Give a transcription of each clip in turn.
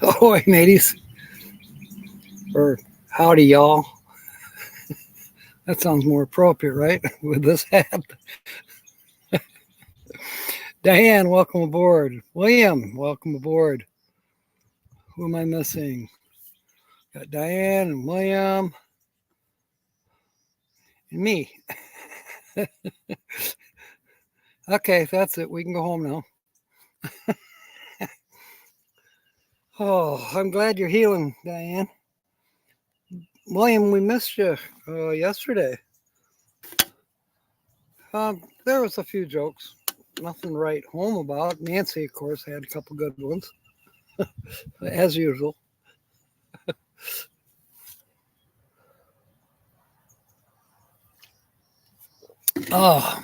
Ahoy, mateys. Or howdy, y'all. That sounds more appropriate, right? With this hat. Diane, welcome aboard. William, welcome aboard. Who am I missing? Got Diane and William and me. Okay, that's it. We can go home now. Oh, I'm glad you're healing, Diane. William, we missed you yesterday. There was a few jokes. Nothing to write home about. Nancy, of course, had a couple good ones, as usual. Oh,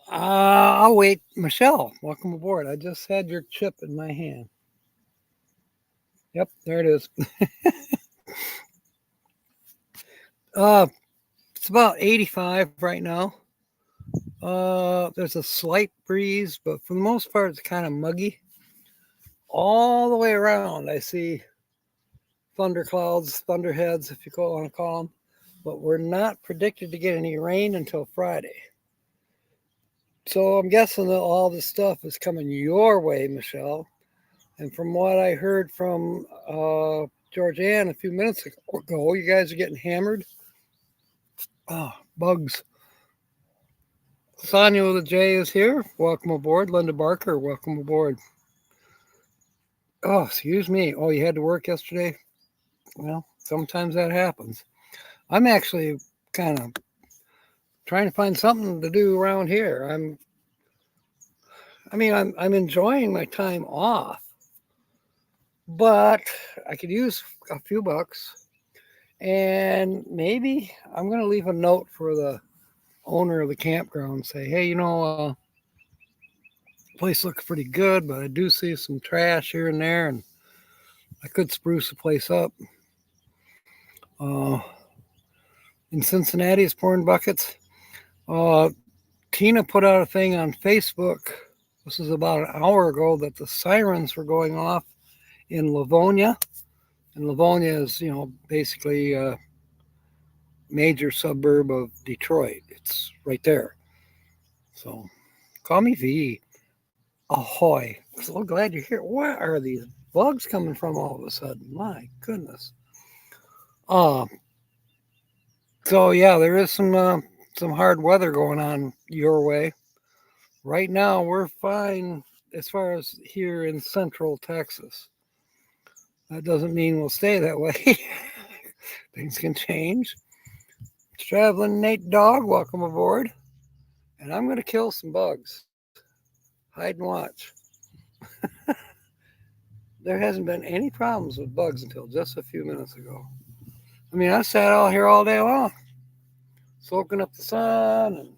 I'll wait. Michelle, welcome aboard. I just had your chip in my hand. Yep, there it is. It's about 85 right now. There's a slight breeze, but for the most part, it's kind of muggy. All the way around, I see thunder clouds, thunderheads, if you want to call them. But we're not predicted to get any rain until Friday. So I'm guessing that all this stuff is coming your way, Michelle. And from what I heard from Georgianne a few minutes ago, you guys are getting hammered. Oh, bugs. Sonia with a J is here. Welcome aboard. Linda Barker, welcome aboard. Oh, excuse me. Oh, you had to work yesterday? Well, sometimes that happens. I'm actually kind of trying to find something to do around here. I'm enjoying my time off, but I could use a few bucks, and maybe I'm going to leave a note for the owner of the campground. Say, hey, place looks pretty good, but I do see some trash here and there, and I could spruce the place up. Uh, in Cincinnati, it's pouring buckets. Tina put out a thing on Facebook. This is about an hour ago that the sirens were going off in Livonia. And Livonia is, basically a major suburb of Detroit. It's right there. So call me V. Ahoy. So glad you're here. Where are these bugs coming from all of a sudden? My goodness. Uh, so yeah, there is some hard weather going on your way. Right now, we're fine as far as here in central Texas. That doesn't mean we'll stay that way. Things can change. Traveling Nate Dog, welcome aboard. And I'm going to kill some bugs. Hide and watch. There hasn't been any problems with bugs until just a few minutes ago. I mean, I sat out here all day long, soaking up the sun and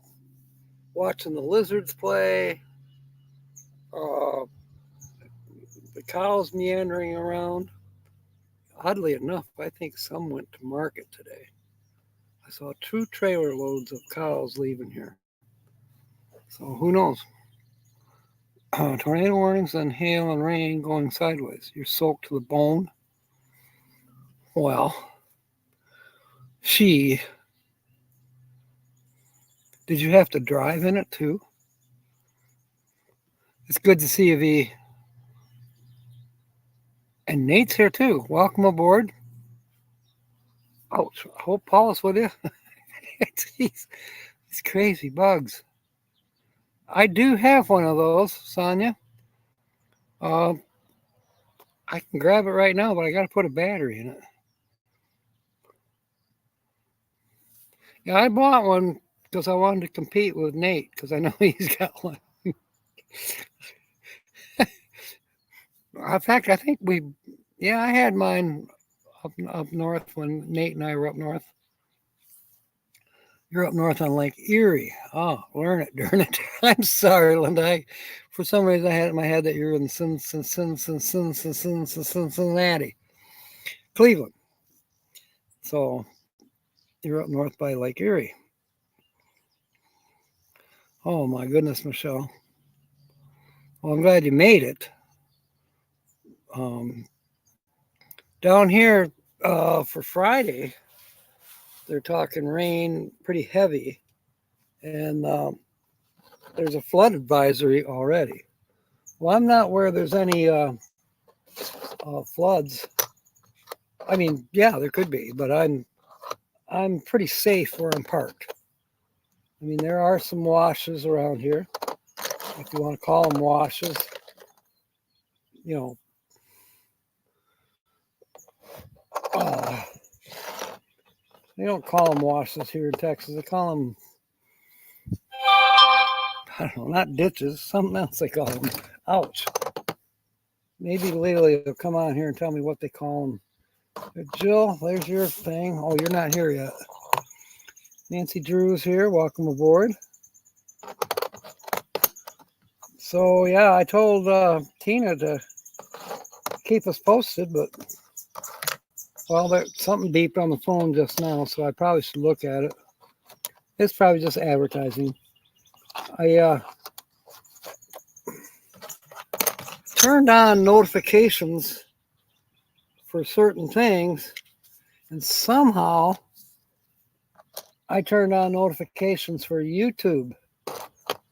watching the lizards play. The cows meandering around. Oddly enough, I think some went to market today. I saw 2 trailer loads of cows leaving here. So who knows? Tornado warnings and hail and rain going sideways. You're soaked to the bone. Well, did you have to drive in it too? It's good to see you, V. And Nate's here too. Welcome aboard. Oh, I hope Paul's with you. These crazy bugs. I do have one of those, Sonia. Uh, I can grab it right now, but I got to put a battery in it. Yeah, I bought one because I wanted to compete with Nate because I know he's got one. In fact, I think I had mine up north when Nate and I were up north. You're up north on Lake Erie. Oh, learn it, darn it. I'm sorry, Linda. For some reason, I had it in my head that you're in Cincinnati, Cleveland. So you're up north by Lake Erie. Oh, my goodness, Michelle. Well, I'm glad you made it. Down here for Friday, they're talking rain pretty heavy, and there's a flood advisory already. Well, I'm not where there's any floods. I mean, yeah, there could be, but I'm pretty safe where I'm parked. I mean, there are some washes around here, if you want to call them washes. You know, they don't call them washes here in Texas. They call them, I don't know, not ditches, something else they call them. Ouch. Maybe Layla will come on here and tell me what they call them. Jill, there's your thing. Oh, you're not here yet. Nancy Drew's here. Welcome aboard. So, yeah, I told Tina to keep us posted, but, well, something beeped on the phone just now, so I probably should look at it. It's probably just advertising. I turned on notifications for certain things, and somehow I turned on notifications for YouTube.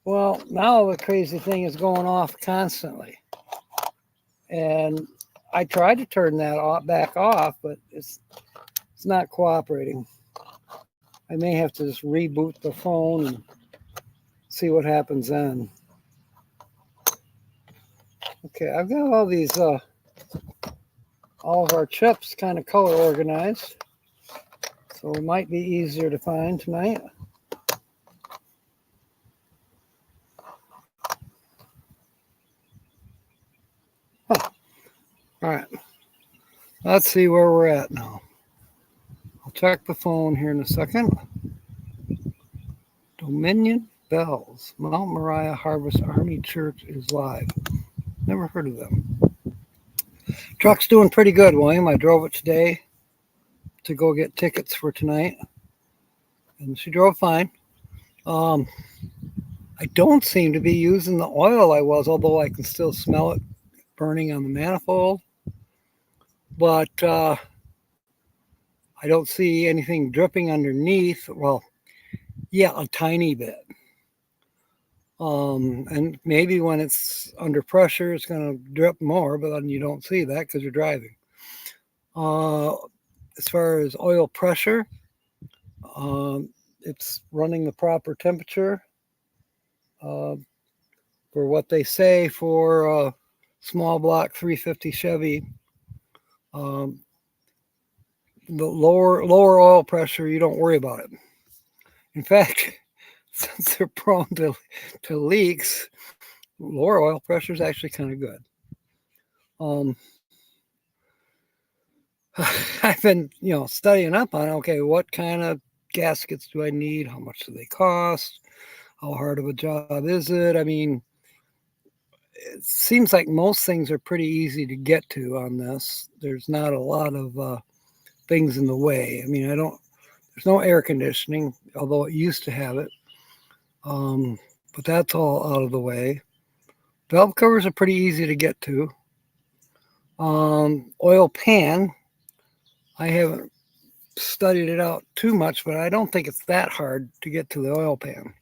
Well, now the crazy thing is going off constantly. And I tried to turn that back off, but it's not cooperating. I may have to just reboot the phone and see what happens then. Okay, I've got all these, all of our chips kind of color organized, so it might be easier to find tonight. Huh. All right, let's see where we're at now. I'll check the phone here in a second. Dominion Bells, Mount Moriah Harvest Army Church is live. Never heard of them. Truck's doing pretty good, William. I drove it today to go get tickets for tonight, and she drove fine. I don't seem to be using the oil I was, although I can still smell it burning on the manifold. But I don't see anything dripping underneath. Well, yeah, a tiny bit. And maybe when it's under pressure, it's going to drip more, but then you don't see that because you're driving. As far as oil pressure, it's running the proper temperature for what they say for a small block 350 Chevy. The lower oil pressure, you don't worry about it. In fact, since they're prone to leaks, lower oil pressure is actually kind of good. I've been, studying up on, okay, what kind of gaskets do I need? How much do they cost? How hard of a job is it? I mean, it seems like most things are pretty easy to get to on this. There's not a lot of things in the way. I mean, there's no air conditioning, although it used to have it. But that's all out of the way. Valve covers are pretty easy to get to. Oil pan, I haven't studied it out too much, but I don't think it's that hard to get to the oil pan.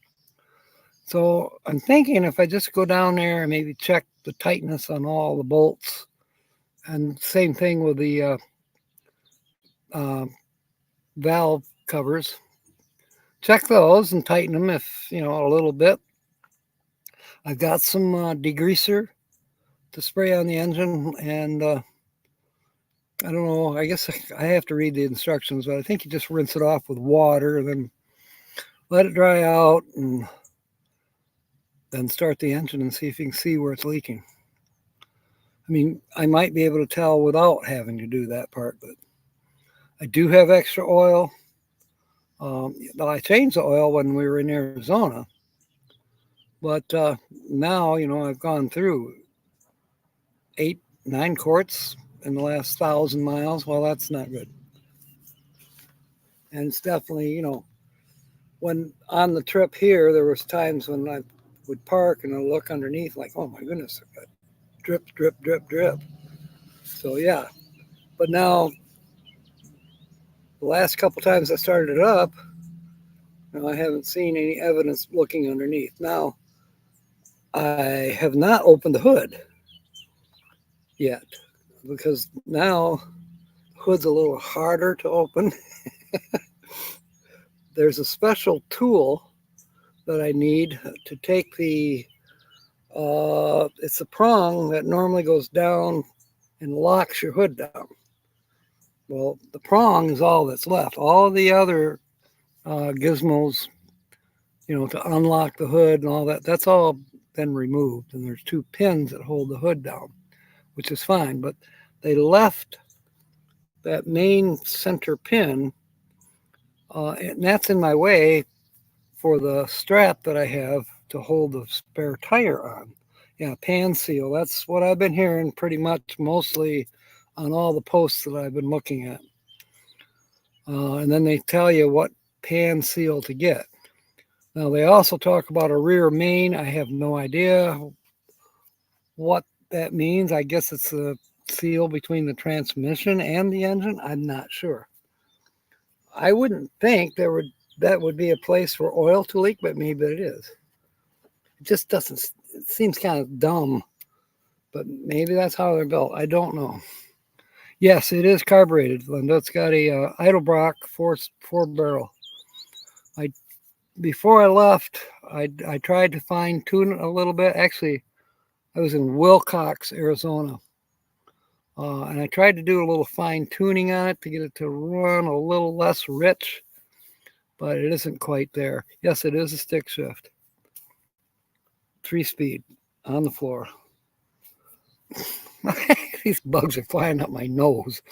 So I'm thinking if I just go down there and maybe check the tightness on all the bolts, and same thing with the valve covers, check those and tighten them if, a little bit. I've got some degreaser to spray on the engine, and I don't know, I guess I have to read the instructions, but I think you just rinse it off with water and then let it dry out, and then start the engine and see if you can see where it's leaking. I mean, I might be able to tell without having to do that part, but I do have extra oil. I changed the oil when we were in Arizona, but now, I've gone through 8-9 quarts in the last 1,000 miles. Well, that's not good. And it's definitely, when on the trip here, there was times when I would park and I'd look underneath like, oh my goodness, drip, drip, drip, drip. So yeah, but now the last couple times I started it up, I haven't seen any evidence looking underneath. Now I have not opened the hood yet because now the hood's a little harder to open. There's a special tool that I need to take it's a prong that normally goes down and locks your hood down. Well, the prong is all that's left. All the other gizmos, to unlock the hood and all that, that's all been removed. And there's two pins that hold the hood down, which is fine. But they left that main center pin, and that's in my way for the strap that I have to hold the spare tire on. Yeah, pan seal. That's what I've been hearing pretty much mostly on all the posts that I've been looking at. And then they tell you what pan seal to get. Now, they also talk about a rear main. I have no idea what that means. I guess it's a seal between the transmission and the engine. I'm not sure. I wouldn't think that would be a place for oil to leak, but maybe it is. It just doesn't, it seems kind of dumb, but maybe that's how they're built. I don't know. Yes, it is carbureted, Linda. It's got a Edelbrock four barrel. Before I left, I tried to fine tune it a little bit. Actually, I was in Wilcox, Arizona, and I tried to do a little fine tuning on it to get it to run a little less rich, but it isn't quite there. Yes, it is a stick shift. 3-speed on the floor. These bugs are flying up my nose.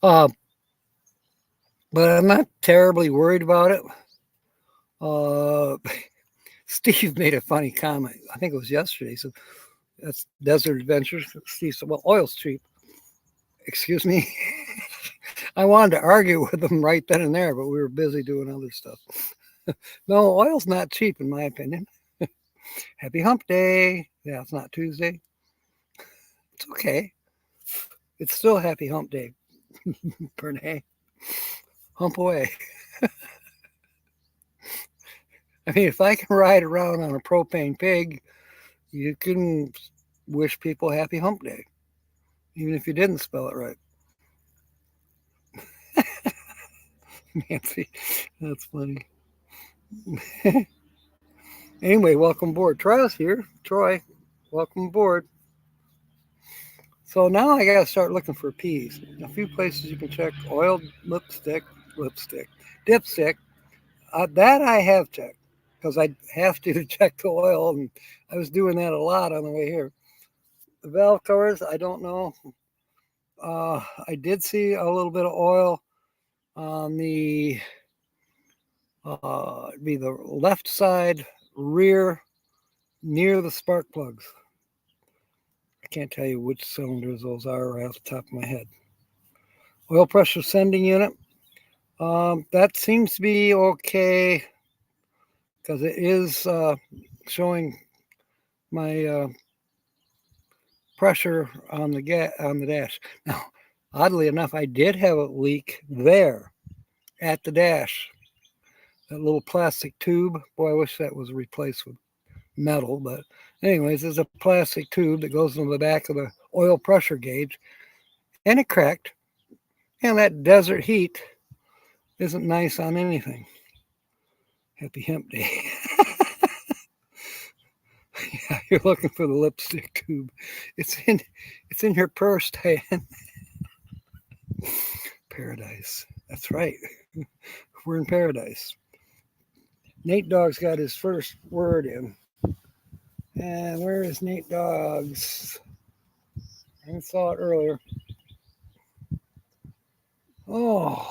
But I'm not terribly worried about it. Steve made a funny comment. I think it was yesterday. So that's Desert Adventures. Steve said, well, oil's cheap. Excuse me. I wanted to argue with him right then and there, but we were busy doing other stuff. No, oil's not cheap, in my opinion. Happy hump day. Yeah, it's not Tuesday. It's okay. It's still happy hump day. Bernay. Hump away. I mean, if I can ride around on a propane pig, you can wish people happy hump day, even if you didn't spell it right. Nancy, that's funny. Anyway, welcome aboard. Troy's here. Troy, welcome aboard. So now I got to start looking for P's. A few places you can check oil, dipstick. That I have checked because I have to check the oil, and I was doing that a lot on the way here. The valve covers, I don't know. I did see a little bit of oil on the be the left side rear near the spark plugs. I can't tell you which cylinders those are right off the top of my head. Oil pressure sending unit. That seems to be okay because it is showing my pressure on the dash. Now, oddly enough, I did have a leak there at the dash. That little plastic tube. Boy, I wish that was replaced with metal. But anyways, there's a plastic tube that goes into the back of the oil pressure gauge, and it cracked. And that desert heat isn't nice on anything. Happy Hemp Day. Yeah, you're looking for the lipstick tube. It's in your purse, Diane. Paradise. That's right. We're in paradise. Nate Dogg's got his first word in. And where is Nate Dogg's? I saw it earlier. Oh.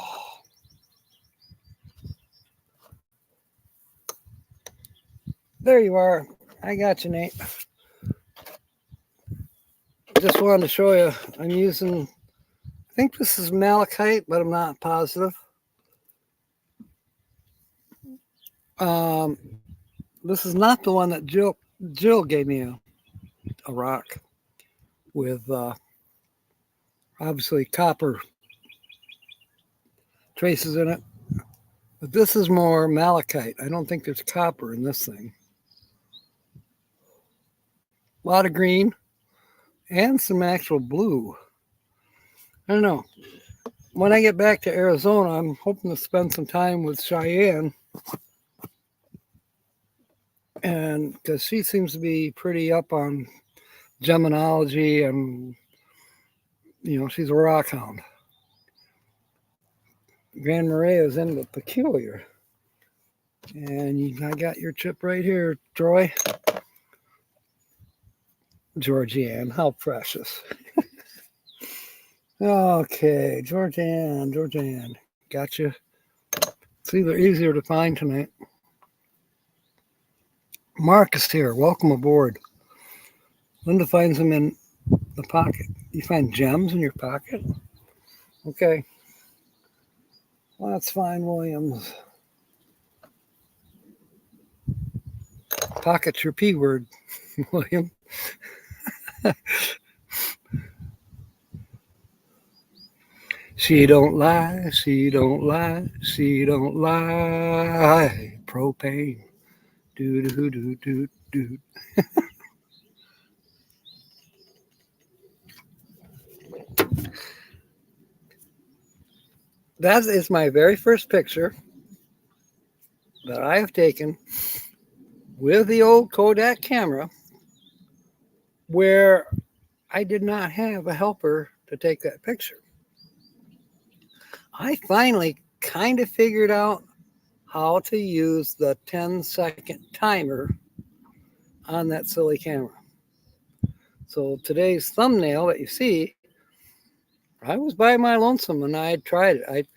There you are. I got you, Nate. Just wanted to show you. I'm using, I think this is malachite, but I'm not positive. This is not the one that Jill gave me a rock. with obviously copper traces in it. But this is more malachite. I don't think there's copper in this thing. A lot of green and some actual blue. I don't know. When I get back to Arizona, I'm hoping to spend some time with Cheyenne. And because she seems to be pretty up on geminology and, she's a rock hound. Grand Marais is in the peculiar. And I got your chip right here, Troy. Georgianne, how precious. Okay, Georgianne. Gotcha. It's either easier to find tonight. Mark is here. Welcome aboard. Linda finds them in the pocket. You find gems in your pocket? Okay. Well, that's fine, Williams. Pocket's your P word, William. She don't lie, she don't lie, she don't lie. Propane. Do. That is my very first picture that I have taken with the old Kodak camera where I did not have a helper to take that picture. I finally kind of figured out how to use the 10-second timer on that silly camera. So today's thumbnail that you see, I was by my lonesome and I had tried it.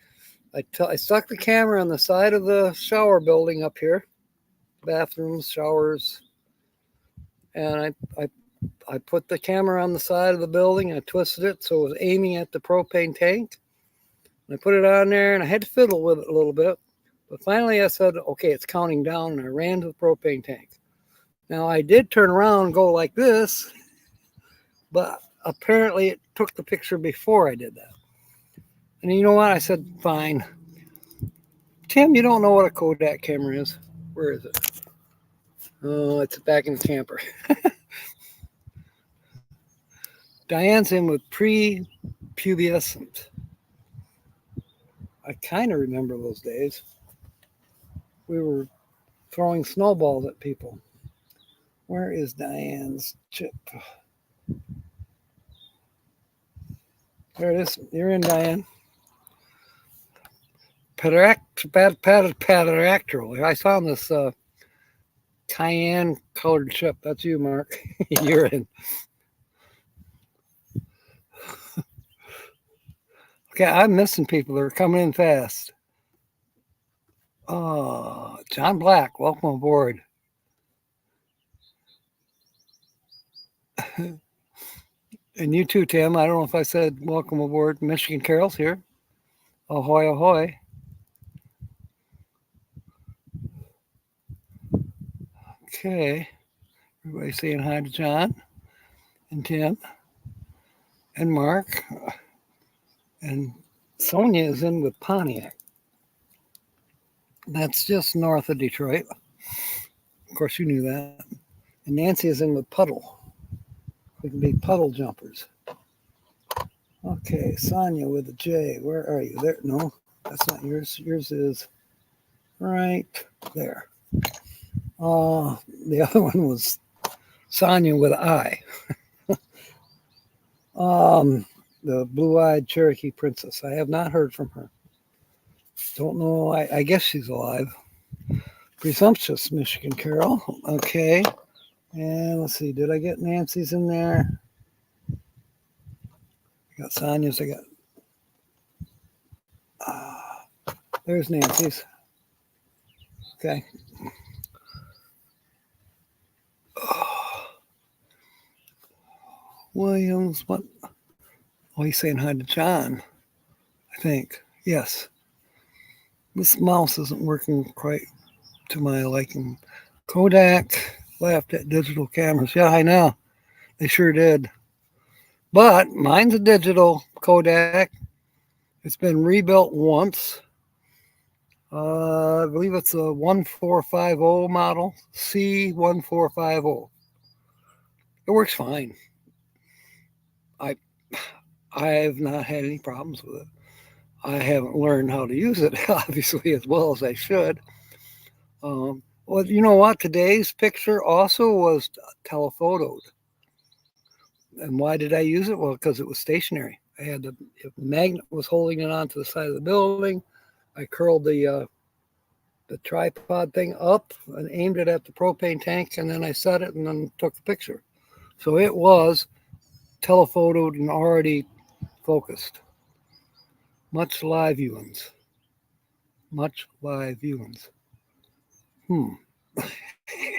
I stuck the camera on the side of the shower building up here, bathrooms, showers, and I put the camera on the side of the building. I twisted it so it was aiming at the propane tank. And I put it on there and I had to fiddle with it a little bit. But finally I said, okay, it's counting down, and I ran to the propane tank. Now I did turn around and go like this, but apparently it took the picture before I did that. And you know what? I said, fine. Tim, you don't know what a Kodak camera is. Where is it? Oh, it's back in the camper. Diane's in with pre-pubescent. I kind of remember those days. We were throwing snowballs at people. Where is Diane's chip? There it is. You're in, Diane. Pterodactyl. I found this cayenne colored chip. That's you, Mark. You're in. Okay, I'm missing people. They're coming in fast. Oh, John Black, welcome aboard. And you too, Tim. I don't know if I said welcome aboard. Michigan Carol's here. Ahoy, ahoy. Okay. Everybody saying hi to John and Tim and Mark. And Sonia is in with Pontiac. That's just north of Detroit. Of course, you knew that. And Nancy is in with Puddle. We can be puddle jumpers. Okay, Sonia with a J. Where are you? There? No, that's not yours. Yours is right there. The other one was Sonia with an I. The blue-eyed Cherokee princess. I have not heard from her. Don't know. I guess she's alive. Presumptuous Michigan Carol. Okay. And let's see. Did I get Nancy's in there? I got Sonia's. I got. There's Nancy's. Okay. Williams. What? Oh, he's saying hi to John. I think. Yes. This mouse isn't working quite to my liking. Kodak laughed at digital cameras. Yeah, I know. They sure did. But mine's a digital Kodak. It's been rebuilt once. I believe it's a 1450 model, C1450. It works fine. I I have not had any problems with it. I haven't learned how to use it, obviously, as well as I should. Well, you know what? Today's picture also was telephotoed. And why did I use it? Well, because it was stationary. I had the magnet was holding it onto the side of the building. I curled the tripod thing up and aimed it at the propane tank, and then I set it and then took the picture. So it was telephotoed and already focused. Much live viewings. Much live viewings. I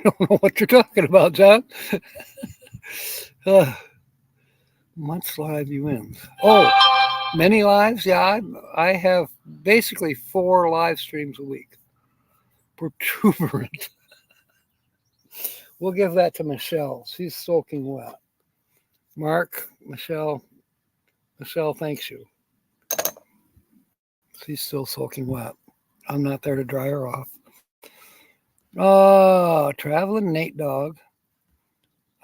don't know what you're talking about, John. uh, much live viewings. Oh, many lives? Yeah, I have basically 4 live streams a week. Protuberant. We'll give that to Michelle. She's soaking wet. Mark, Michelle, thanks you. She's still soaking wet. I'm not there to dry her off. Traveling Nate Dog.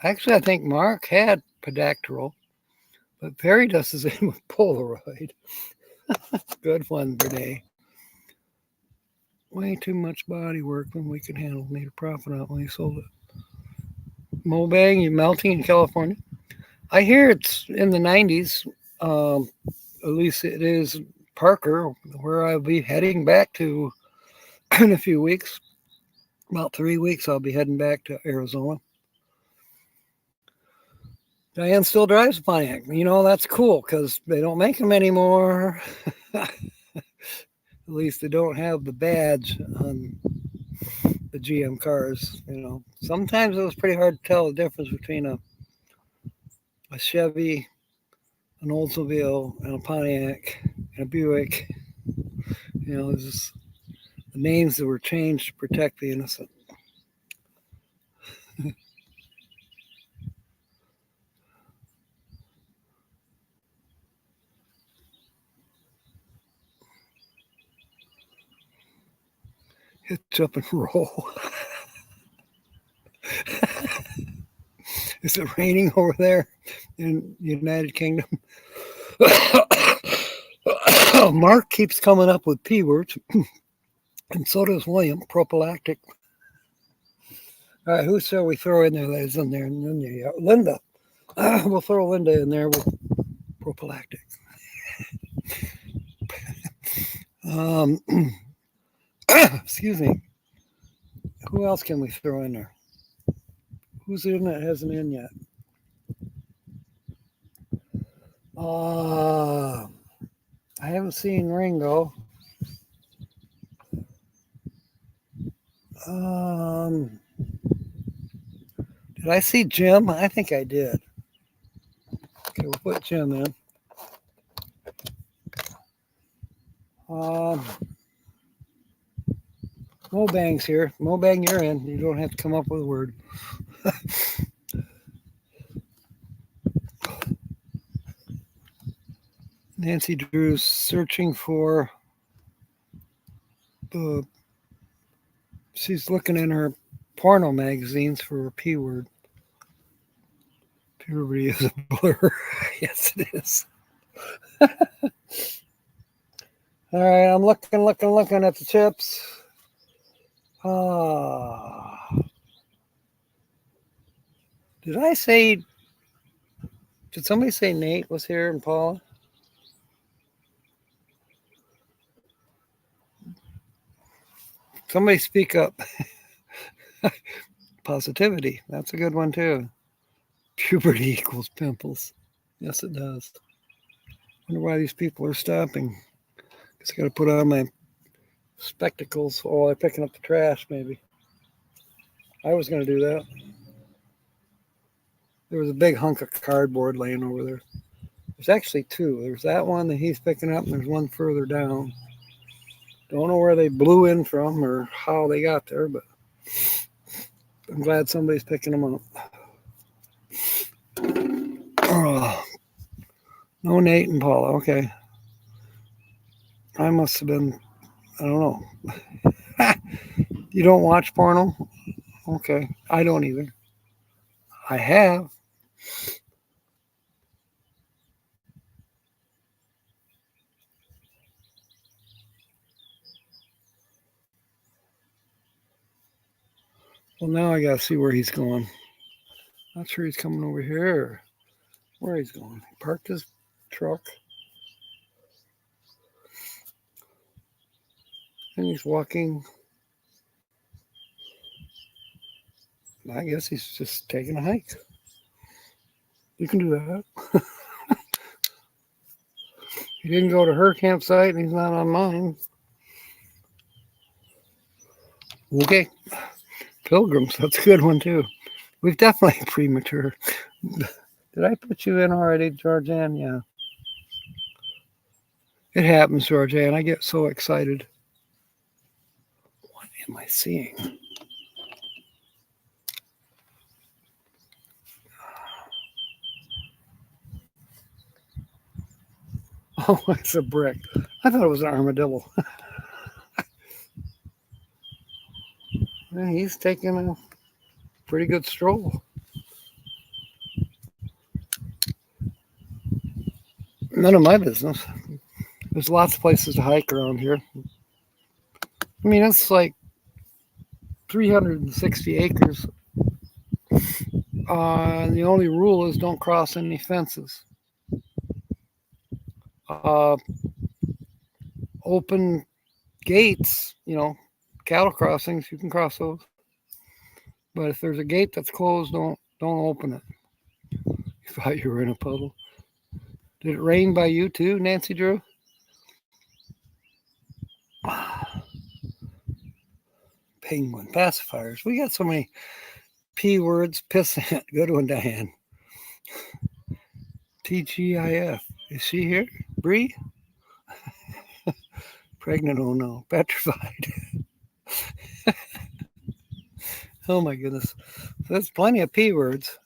Actually, I think Mark had pedactyl, but Perry does his in with Polaroid. Good one, Renee. Way too much body work when we could handle. Made a profit out when he sold it. Mobang, you melting in California? I hear it's in the 90s. At least it is Parker, where I'll be heading back to in a few weeks. About 3 weeks, I'll be heading back to Arizona. Diane still drives a Pontiac. You know, that's cool because they don't make them anymore. At least they don't have the badge on the GM cars. You know, sometimes it was pretty hard to tell the difference between a Chevy, an Oldsmobile, and a Pontiac, and a Buick. You know, just the names that were changed to protect the innocent. Hitch up and roll. Is it raining over there in the United Kingdom? Mark keeps coming up with P words, and so does William. Prophylactic. All right, who shall we throw in there that is in there? Linda. We'll throw Linda in there with prophylactic. Excuse me. Who else can we throw in there? Who's in that hasn't in yet? I haven't seen Ringo. Did I see Jim? I think I did. Okay, we'll put Jim in. Mobang's here. Mobang, you're in. You don't have to come up with a word. Nancy Drew's searching for the. She's looking in her porno magazines for a P word. Puberty is a blur. Yes, it is. All right, I'm looking at the chips. Did I say? Did somebody say Nate was here and Paula? Somebody speak up. Positivity. That's a good one too. Puberty equals pimples. Yes, it does. Wonder why these people are stopping. Guess I got to put on my spectacles while I'm picking up the trash, maybe. I was going to do that. There was a big hunk of cardboard laying over there. There's actually 2. There's that one that he's picking up, and there's one further down. Don't know where they blew in from or how they got there, but I'm glad somebody's picking them up. No Nate and Paula. Okay. I must have been, I don't know. You don't watch porno? Okay. I don't either. I have. Well, now I got to see where he's going. Not sure he's coming over here. Where he's going. He parked his truck. And he's walking. I guess he's just taking a hike. You can do that. He didn't go to her campsite and he's not on mine. Okay. Pilgrims, that's a good one too. We've definitely premature. Did I put you in already, Georgianne? Yeah. It happens, Georgianne. I get so excited. What am I seeing? Oh, it's a brick. I thought it was an armadillo. He's taking a pretty good stroll. None of my business. There's lots of places to hike around here. I mean, it's like 360 acres. The only rule is don't cross any fences. Open gates, cattle crossings, you can cross those. But if there's a gate that's closed, don't open it. You thought you were in a puddle. Did it rain by you too, Nancy Drew? Penguin pacifiers. We got so many P words. Pissant. Good one, Diane. TGIF. Is she here? Bree? Pregnant, oh no. Petrified. Oh my goodness. There's plenty of P words.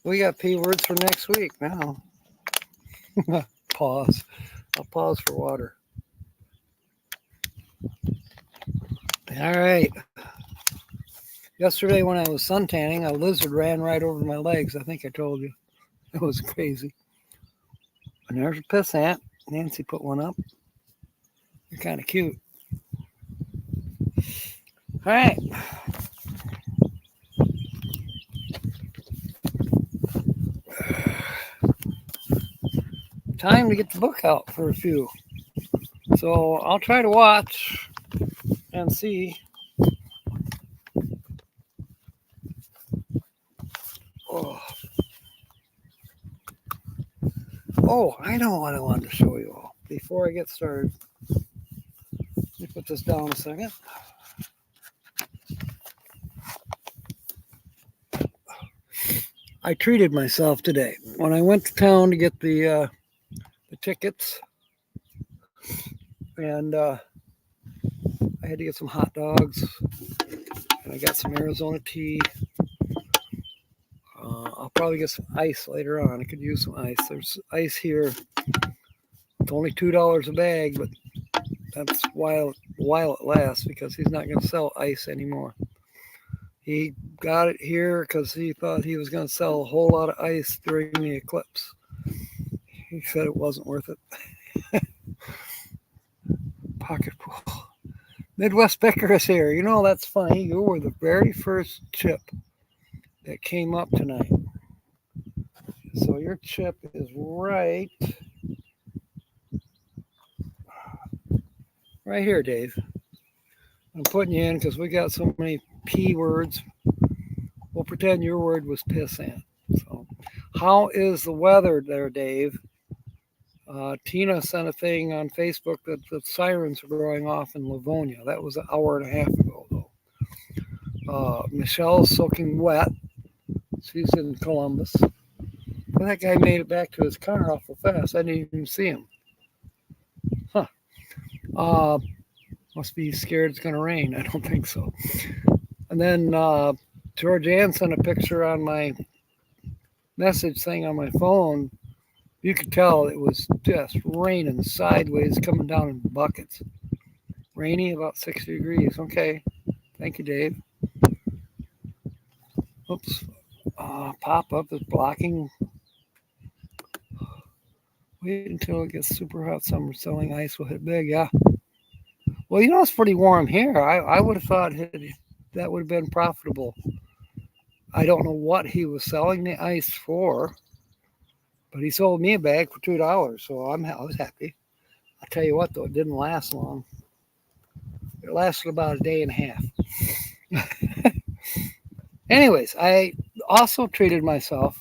We got P words for next week now. Pause. I'll pause for water. All right. Yesterday when I was suntanning, a lizard ran right over my legs. I think I told you. It was crazy. And there's a pissant. Nancy put one up. They're kind of cute. All right. Time to get the book out for a few. So I'll try to watch and see. Oh, I know what I wanted to show you all before I get started. Let me put this down a second. I treated myself today. When I went to town to get the tickets, and I had to get some hot dogs, and I got some Arizona tea. I'll probably get some ice later on. I could use some ice. There's ice here. It's only $2 a bag, but that's while it lasts because he's not going to sell ice anymore. He got it here because he thought he was going to sell a whole lot of ice during the eclipse. He said it wasn't worth it. Pocket pool. Midwest Picker is here. You know, that's funny. You were the very first chip that came up tonight. So your chip is right here, Dave. I'm putting you in because we got so many P words. We'll pretend your word was pissant. So, how is the weather there, Dave? Tina sent a thing on Facebook that the sirens are going off in Livonia. That was an hour and a half ago, though. Michelle's soaking wet. She's in Columbus. But that guy made it back to his car awful fast. I didn't even see him. Huh. Must be scared it's going to rain. I don't think so. And then Georgianne sent a picture on my message thing on my phone You could tell it was just raining sideways, coming down in buckets. Rainy, about 60 degrees. Okay. Thank you, Dave. Oops. Pop up is blocking. Wait until it gets super hot. Summer selling ice will hit big. Yeah. Well, it's pretty warm here. I would have thought that would have been profitable. I don't know what he was selling the ice for, but he sold me a bag for $2, so I was happy. I'll tell you what, though, it didn't last long. It lasted about a day and a half. Anyways, I also treated myself,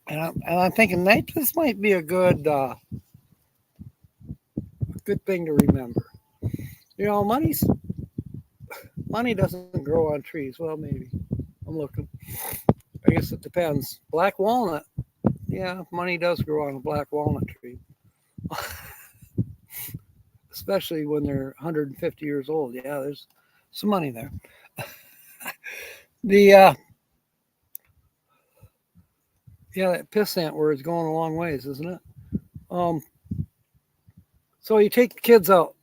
and I'm thinking this might be a good thing to remember. Money doesn't grow on trees. Well, maybe. I'm looking. I guess it depends. Black walnut. Yeah, money does grow on a black walnut tree. Especially when they're 150 years old. Yeah, there's some money there. The that pissant word is going a long ways, isn't it? Um, so you take the kids out,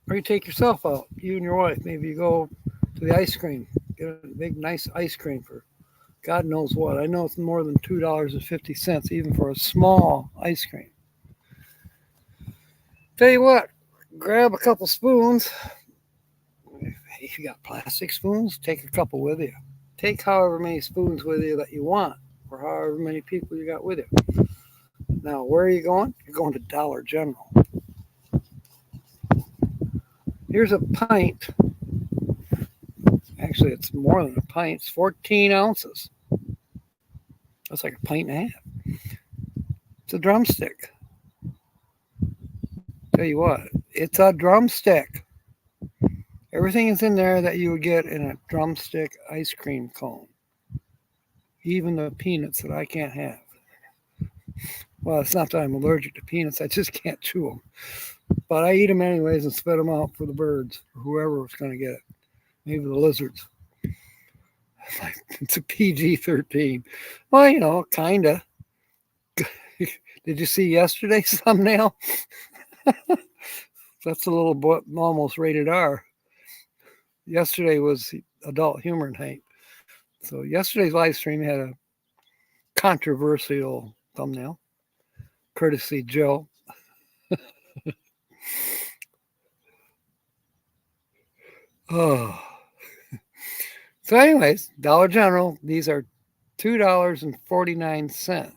or you take yourself out, you and your wife. Maybe you go to the ice cream, get a big nice ice cream for God knows what. I know it's more than $2.50 even for a small ice cream. Tell you what, grab a couple spoons. If you got plastic spoons, take a couple with you. Take however many spoons with you that you want, or however many people you got with you. Now, where are you going? You're going to Dollar General. Here's a pint. Actually, it's more than a pint. It's 14 ounces. That's like a pint and a half. It's a drumstick. Tell you what, it's a drumstick. Everything is in there that you would get in a drumstick ice cream cone. Even the peanuts that I can't have. Well, it's not that I'm allergic to peanuts. I just can't chew them. But I eat them anyways and spit them out for the birds or whoever was going to get it. Maybe the lizards. It's a PG-13. Well, kind of. Did you see yesterday's thumbnail? That's a little bit almost rated R. Yesterday was adult humor night. So yesterday's live stream had a controversial thumbnail, courtesy Joe. Oh. So anyways, Dollar General, these are $2.49.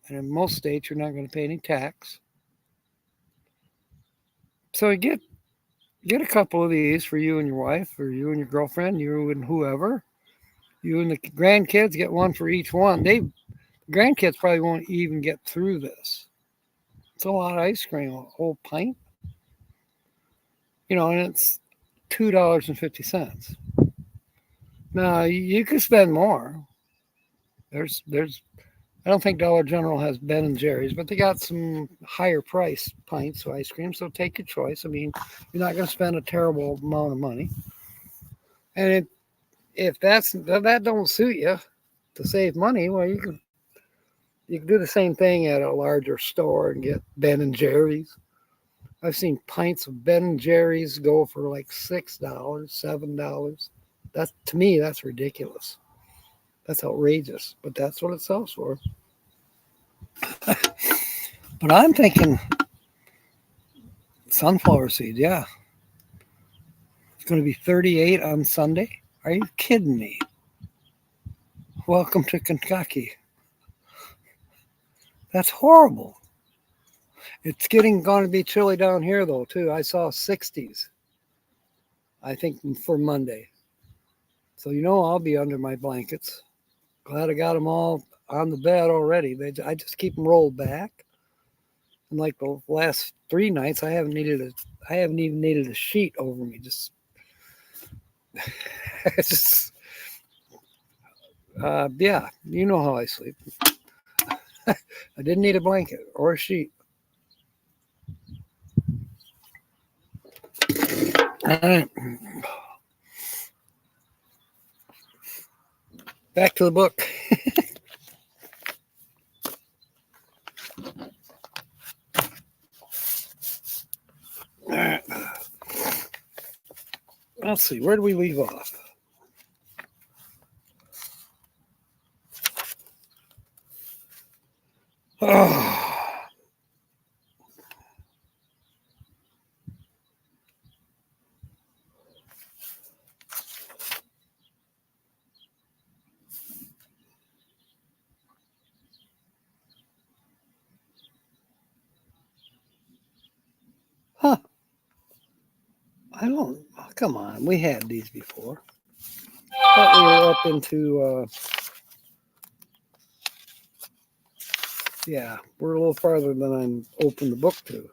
And in most states, you're not going to pay any tax. So you get a couple of these for you and your wife, or you and your girlfriend, you and whoever. You and the grandkids get one for each one. Grandkids probably won't even get through this. It's a lot of ice cream, a whole pint. And it's $2.50. Now you could spend more. There's I don't think Dollar General has Ben and Jerry's, but they got some higher price pints of ice cream. So take your choice. I mean, you're not going to spend a terrible amount of money. And if that don't suit you to save money, well, you can do the same thing at a larger store and get Ben and Jerry's. I've seen pints of Ben and Jerry's go for like $6, $7. To me, that's ridiculous. That's outrageous, but that's what it sells for. But I'm thinking sunflower seeds, yeah. It's going to be 38 on Sunday. Are you kidding me? Welcome to Kentucky. That's horrible. It's going to be chilly down here, though, too. I saw 60s, I think, for Monday. So, I'll be under my blankets. Glad I got them all on the bed already. I just keep them rolled back. And like the last 3 nights, I haven't even needed a sheet over me. Just yeah, you know how I sleep. I didn't need a blanket or a sheet. All right. Back to the book. let's see, where do we leave off? Oh. Huh. I don't, oh, come on, we had these before. I thought we were up into, yeah, we're a little farther than I'm opened the book to.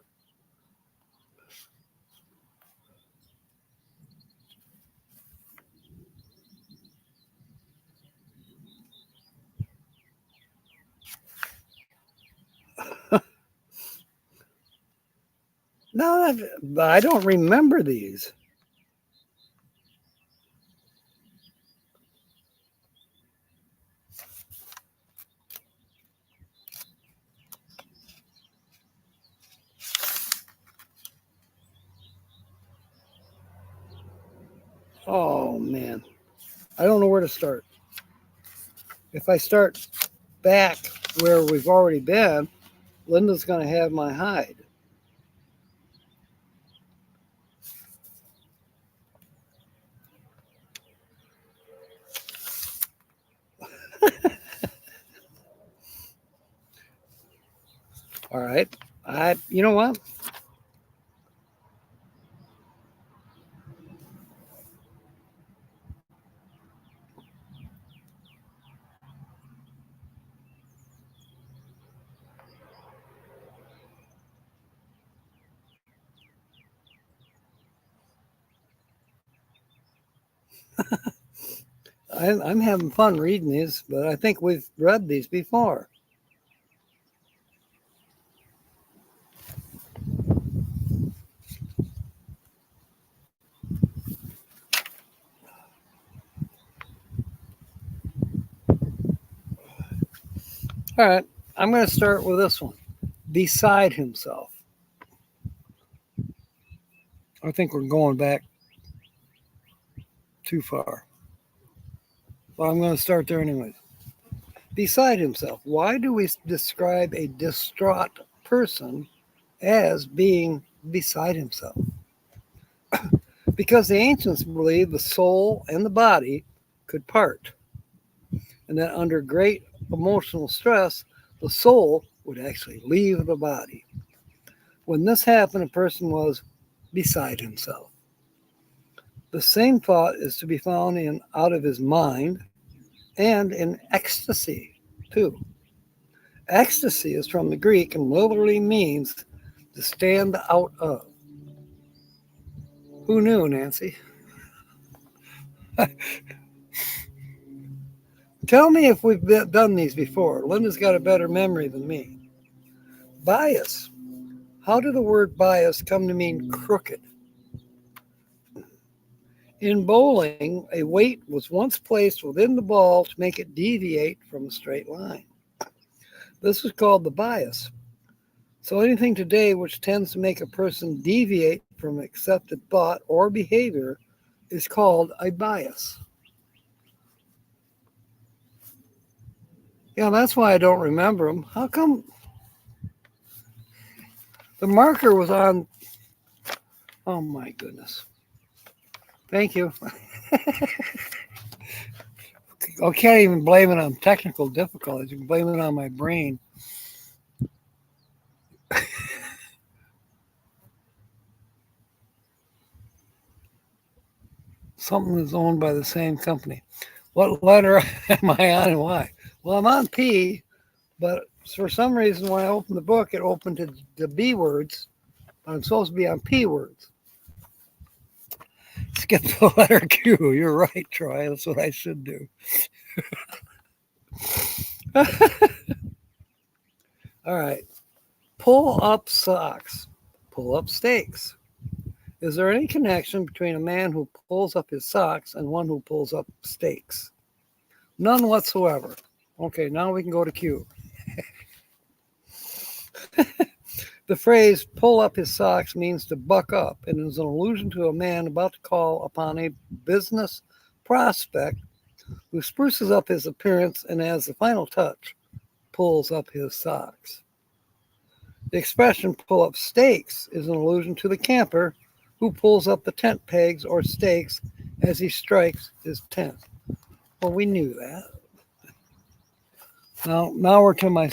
No, I don't remember these. Oh, man. I don't know where to start. If I start back where we've already been, Linda's going to have my hide. All right. You know what? I'm having fun reading these, but I think we've read these before. All right. I'm going to start with this one. Beside himself. I think we're going back too far. But I'm going to start there anyways. Beside himself. Why do we describe a distraught person as being beside himself? Because the ancients believed the soul and the body could part, and that under great emotional stress, the soul would actually leave the body. When this happened, a person was beside himself. The same thought is to be found in out of his mind and in ecstasy, too. Ecstasy is from the Greek and literally means to stand out of. Who knew, Nancy? Tell me if we've done these before. Linda's got a better memory than me. Bias. How did the word bias come to mean crooked? In bowling, a weight was once placed within the ball to make it deviate from a straight line. This is called the bias. So anything today which tends to make a person deviate from accepted thought or behavior is called a bias. Yeah, that's why I don't remember them. How come the marker was on? Oh my goodness. Thank you. I can't even blame it on technical difficulties. You can blame it on my brain. Something is owned by the same company. What letter am I on and why? Well, I'm on P, but for some reason when I opened the book, it opened to the B words. I'm supposed to be on P words. Skip the letter Q. You're right, Troy. That's what I should do. All right. Pull up socks. Pull up stakes. Is there any connection between a man who pulls up his socks and one who pulls up stakes? None whatsoever. Okay, now we can go to Q. The phrase pull up his socks means to buck up and is an allusion to a man about to call upon a business prospect who spruces up his appearance and, as the final touch, pulls up his socks. The expression pull up stakes is an allusion to the camper who pulls up the tent pegs or stakes as he strikes his tent. Well, we knew that. Now we're to my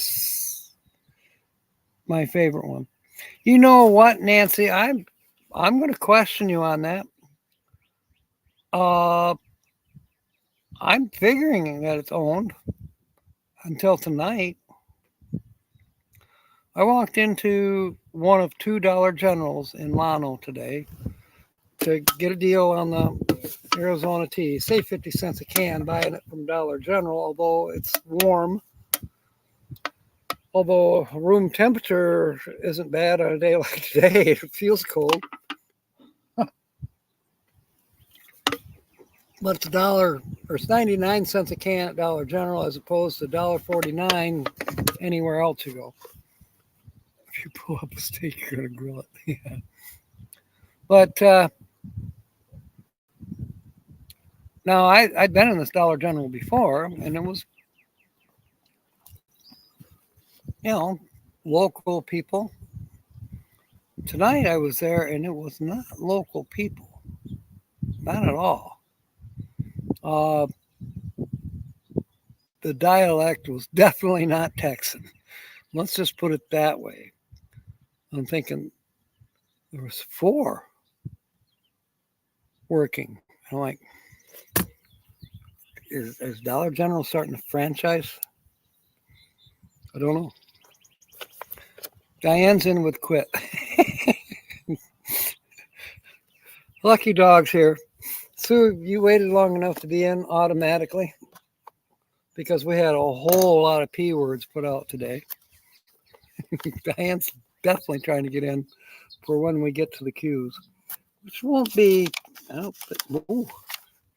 favorite one. You know what, Nancy? I'm going to question you on that. I'm figuring that it's owned until tonight. I walked into one of two Dollar Generals in Llano today to get a deal on the Arizona tea. Save 50 cents a can buying it from Dollar General, although it's warm. Although room temperature isn't bad on a day like today, it feels cold. But it's $1 or it's 99 cents a can at Dollar General as opposed to $1.49 anywhere else you go. If you pull up a steak, you're gonna grill it. Yeah. But now I'd been in this Dollar General before, and it was, local people. Tonight I was there, and it was not local people, not at all. The dialect was definitely not Texan. Let's just put it that way. I'm thinking there was 4 working. I'm like, is Dollar General starting to franchise? I don't know. Diane's in with quit. Lucky Dog's here. Sue, you waited long enough to be in automatically because we had a whole lot of P words put out today. Diane's definitely trying to get in for when we get to the queues, which won't be,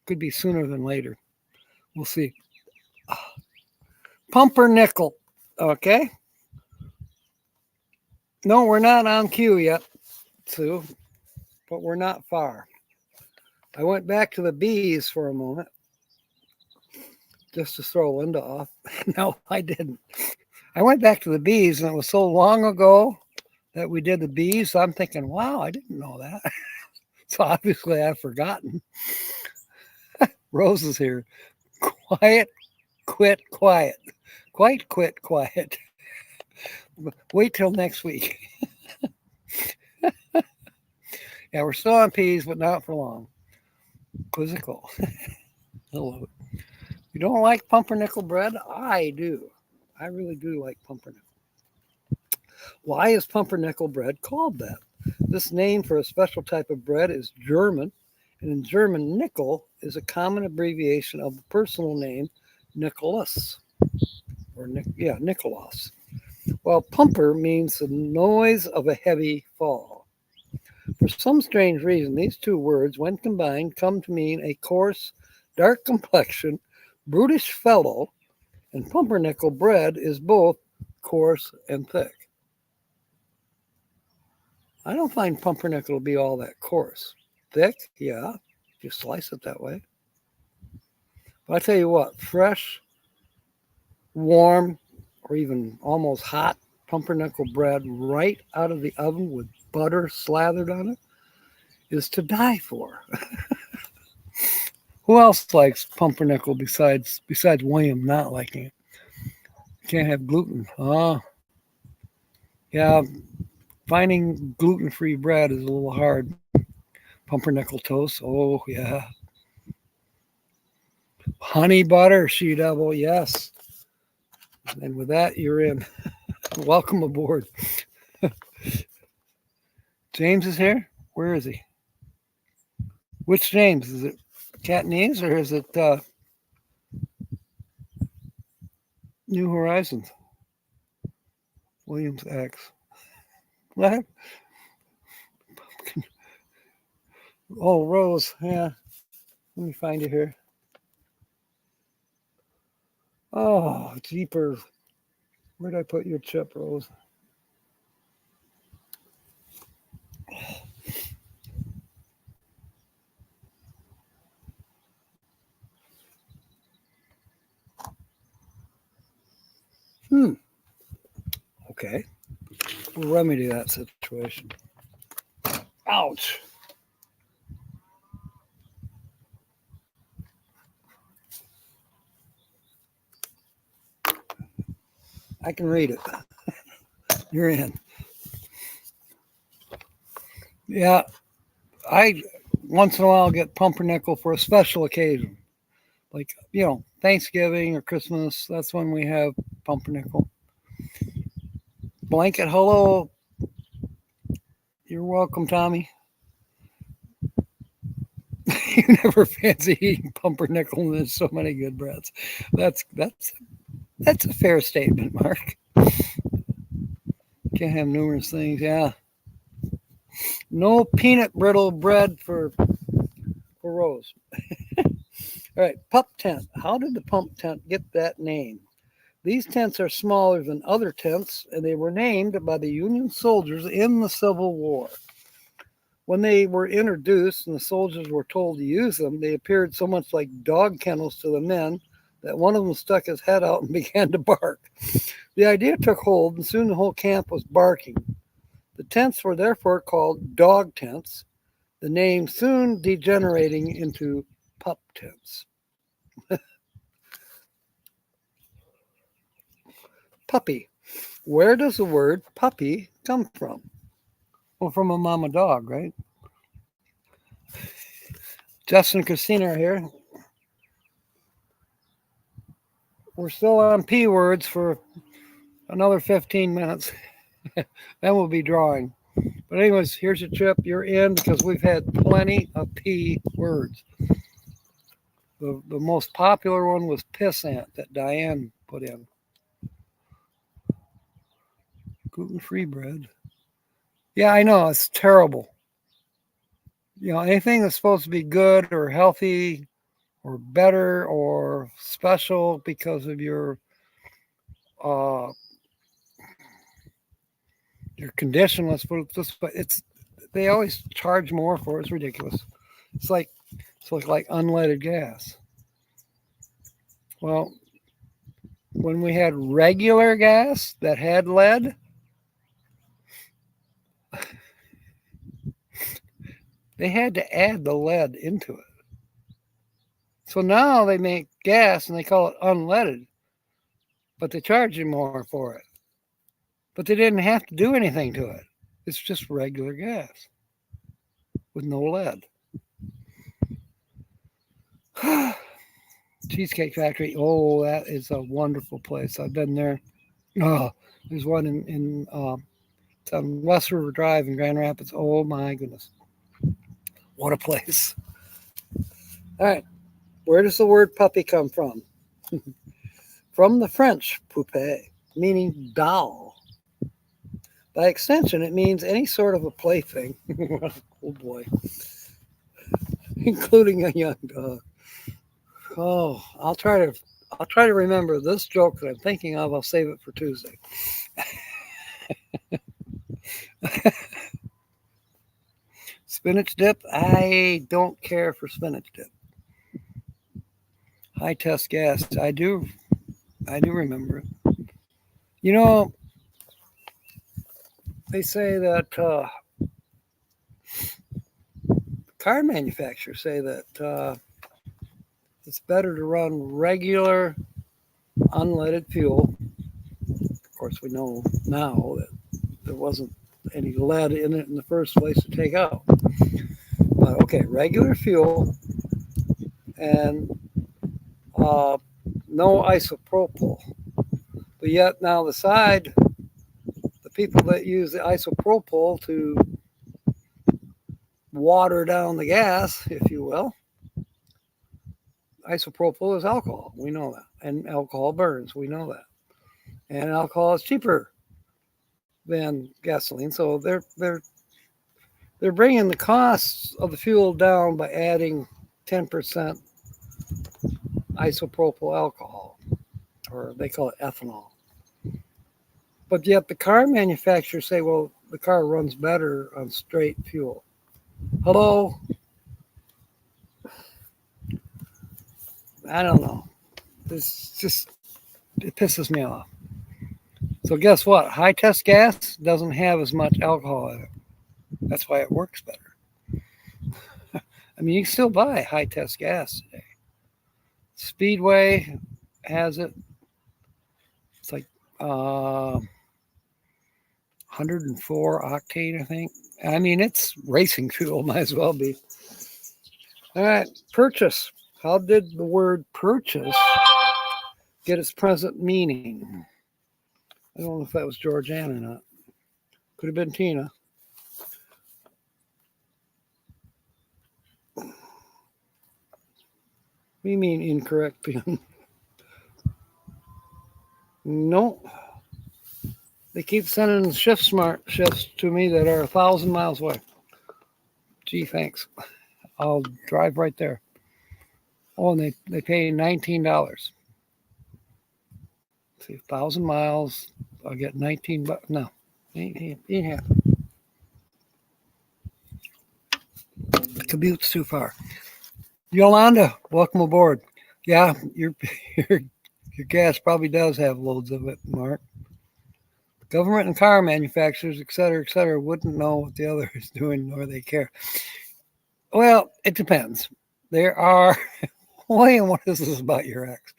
could be sooner than later. We'll see. Pumpernickel. Okay. No, we're not on cue yet, Sue, but we're not far. I went back to the bees for a moment just to throw Linda off. No, I didn't. I went back to the bees, and it was so long ago that we did the bees. I'm thinking, wow, I didn't know that. So obviously I've forgotten. Rose is here. Quiet, quit, quiet. Quite quit, quiet. Wait till next week. Yeah, we're still on peas, but not for long. Quizzical. Hello. You don't like pumpernickel bread? I do. I really do like pumpernickel. Why is pumpernickel bread called that? This name for a special type of bread is German, and in German, nickel is a common abbreviation of the personal name Nicholas, or Nicholas. While pumper means the noise of a heavy fall. For some strange reason, these two words, when combined, come to mean a coarse, dark complexion, brutish fellow, and pumpernickel bread is both coarse and thick. I don't find pumpernickel to be all that coarse. Thick, yeah, if you slice it that way. But I tell you what, fresh, warm, or even almost hot pumpernickel bread right out of the oven with butter slathered on it is to die for. Who else likes pumpernickel besides William not liking it? You can't have gluten. Yeah, finding gluten-free bread is a little hard. Pumpernickel toast, oh yeah. Honey butter, she devil, yes. And with that, you're in. Welcome aboard. James is here? Where is he? Which James? Is it Catanese or is it New Horizons? Williams X. What? Oh, Rose. Yeah. Let me find you here. Oh, jeepers. Where did I put your chip, Rose? Okay. We'll remedy that situation. Ouch. I can read it. You're in. Yeah, I once in a while get pumpernickel for a special occasion. Like, Thanksgiving or Christmas, that's when we have pumpernickel. Blanket hello. You're welcome, Tommy. You never fancy eating pumpernickel and there's so many good breads. That's a fair statement, Mark. Can't have numerous things, yeah. No peanut brittle bread for Rose. All right, pup tent. How did the pump tent get that name? These tents are smaller than other tents, and they were named by the Union soldiers in the Civil War. When they were introduced and the soldiers were told to use them, they appeared so much like dog kennels to the men that one of them stuck his head out and began to bark. The idea took hold, and soon the whole camp was barking. The tents were therefore called dog tents, the name soon degenerating into pup tents. Puppy. Where does the word puppy come from? Well, from a mama dog, right? Justin and Christina are here. We're still on P words for another 15 minutes. Then we'll be drawing. But anyways, here's your chip. You're in because we've had plenty of P words. The most popular one was pissant that Diane put in. Gluten-free bread. Yeah, I know. It's terrible. Anything that's supposed to be good or healthy or better or special because of your condition, let's put it this way, they always charge more for it. It's ridiculous. It's like unleaded gas. Well, when we had regular gas that had lead, they had to add the lead into it. So now they make gas and they call it unleaded, but they charge you more for it. But they didn't have to do anything to it. It's just regular gas with no lead. Cheesecake Factory. Oh, that is a wonderful place. I've been there. Oh, there's one in it's on West River Drive in Grand Rapids. Oh my goodness, what a place! All right, where does the word puppy come from? From the French poupée, meaning doll. By extension, it means any sort of a plaything. Oh boy, including a young dog. Oh, I'll try to remember this joke that I'm thinking of. I'll save it for Tuesday. Spinach dip. I don't care for spinach dip. High test gas. I do remember it. They say that car manufacturers say that it's better to run regular unleaded fuel. Of course, we know now that there wasn't any lead in it in the first place to take out. But okay, regular fuel and no isopropyl. But yet now the people that use the isopropyl to water down the gas, if you will, isopropyl is alcohol. We know that. And alcohol burns. We know that. And alcohol is cheaper than gasoline. So they're bringing the costs of the fuel down by adding 10% isopropyl alcohol, or they call it ethanol. But yet the car manufacturers say, well, the car runs better on straight fuel. Hello? I don't know. It pisses me off. So guess what? High test gas doesn't have as much alcohol in it. That's why it works better. I mean, you can still buy high test gas today. Speedway has it. It's like 104 octane, I think. I mean, it's racing fuel, might as well be. All right, purchase. How did the word purchase get its present meaning? I don't know if that was Georgianne or not. Could have been Tina. What do you mean incorrect, Pim? No. They keep sending shifts to me that are 1,000 miles away. Gee, thanks. I'll drive right there. Oh, and they pay $19. See, 1,000 miles, I'll get 19 bucks. No, ain't happening. The commute's too far. Yolanda, welcome aboard. Yeah, your gas probably does have loads of it, Mark. Government and car manufacturers, et cetera, wouldn't know what the other is doing, nor they care. Well, it depends. There are. William, what is this about your ex?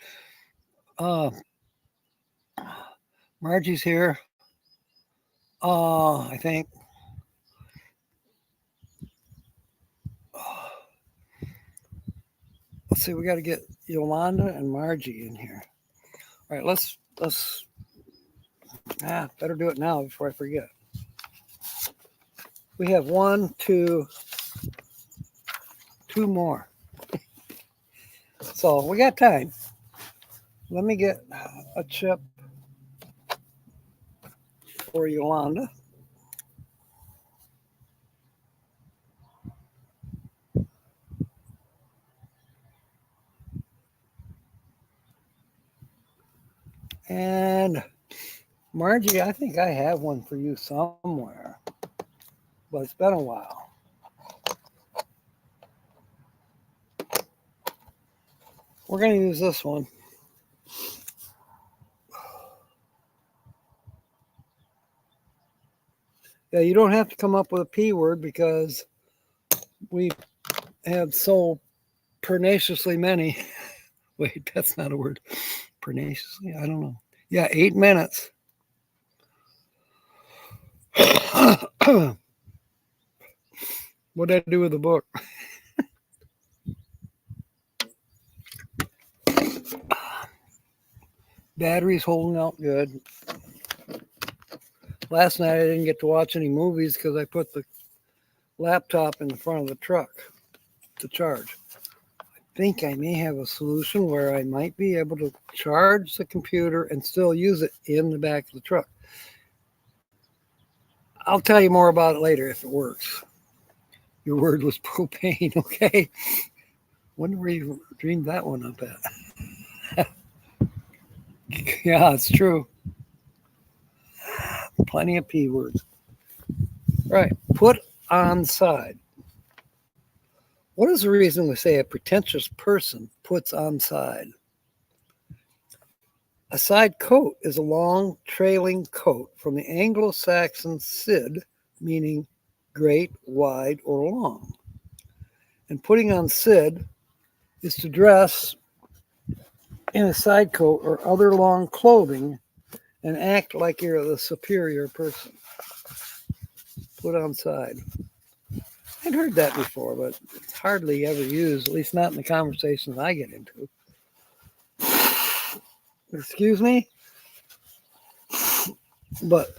Margie's here. I think. Let's see. We got to get Yolanda and Margie in here. All right. Let's. Better do it now before I forget. We have two more. So we got time. Let me get a chip for Yolanda. And Margie, I think I have one for you somewhere, but it's been a while. We're going to use this one. Yeah, you don't have to come up with a P word because we have so perniciously many. Wait, that's not a word. Perniciously? I don't know. Yeah, 8 minutes. What did I do with the book? Battery's holding out good. Last night I didn't get to watch any movies because I put the laptop in the front of the truck to charge. I think I may have a solution where I might be able to charge the computer and still use it in the back of the truck. I'll tell you more about it later if it works. Your word was propane, okay? Wonder where you dreamed that one up at. Yeah, it's true. Plenty of P words. Right. Put on side. What is the reason we say a pretentious person puts on side? A side coat is a long trailing coat from the Anglo-Saxon sid, meaning great, wide, or long. And putting on sid is to dress in a side coat or other long clothing and act like you're the superior person. Put on side. I'd heard that before, but it's hardly ever used, at least not in the conversations I get into. Excuse me? But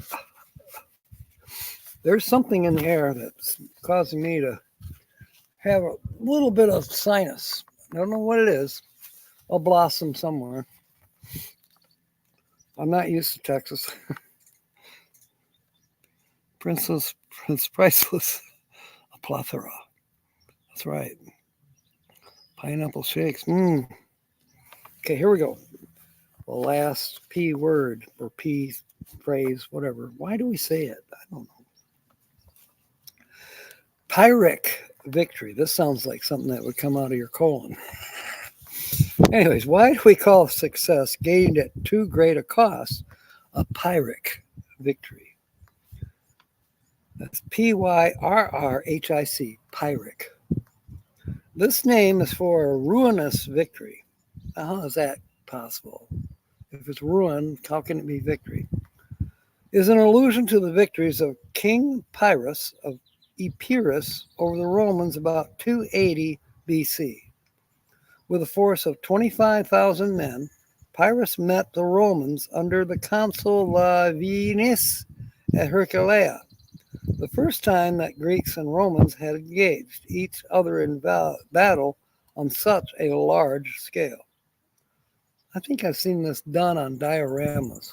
there's something in the air that's causing me to have a little bit of sinus. I don't know what it is. I'll blossom somewhere. I'm not used to Texas. Prince Priceless, a plethora. That's right. Pineapple shakes. Okay, here we go. The last P word or P phrase, whatever. Why do we say it? I don't know. Pyrrhic victory. This sounds like something that would come out of your colon. Anyways, why do we call success gained at too great a cost a Pyrrhic victory. That's Pyrrhic, Pyrrhic. This name is for a ruinous victory. Now, how is that possible? If it's ruin, how can it be victory? Is an allusion to the victories of King Pyrrhus of Epirus over the Romans about 280 BC. With a force of 25,000 men, Pyrrhus met the Romans under the consul Laevinus at Heraclea, the first time that Greeks and Romans had engaged each other in battle on such a large scale. I think I've seen this done on dioramas.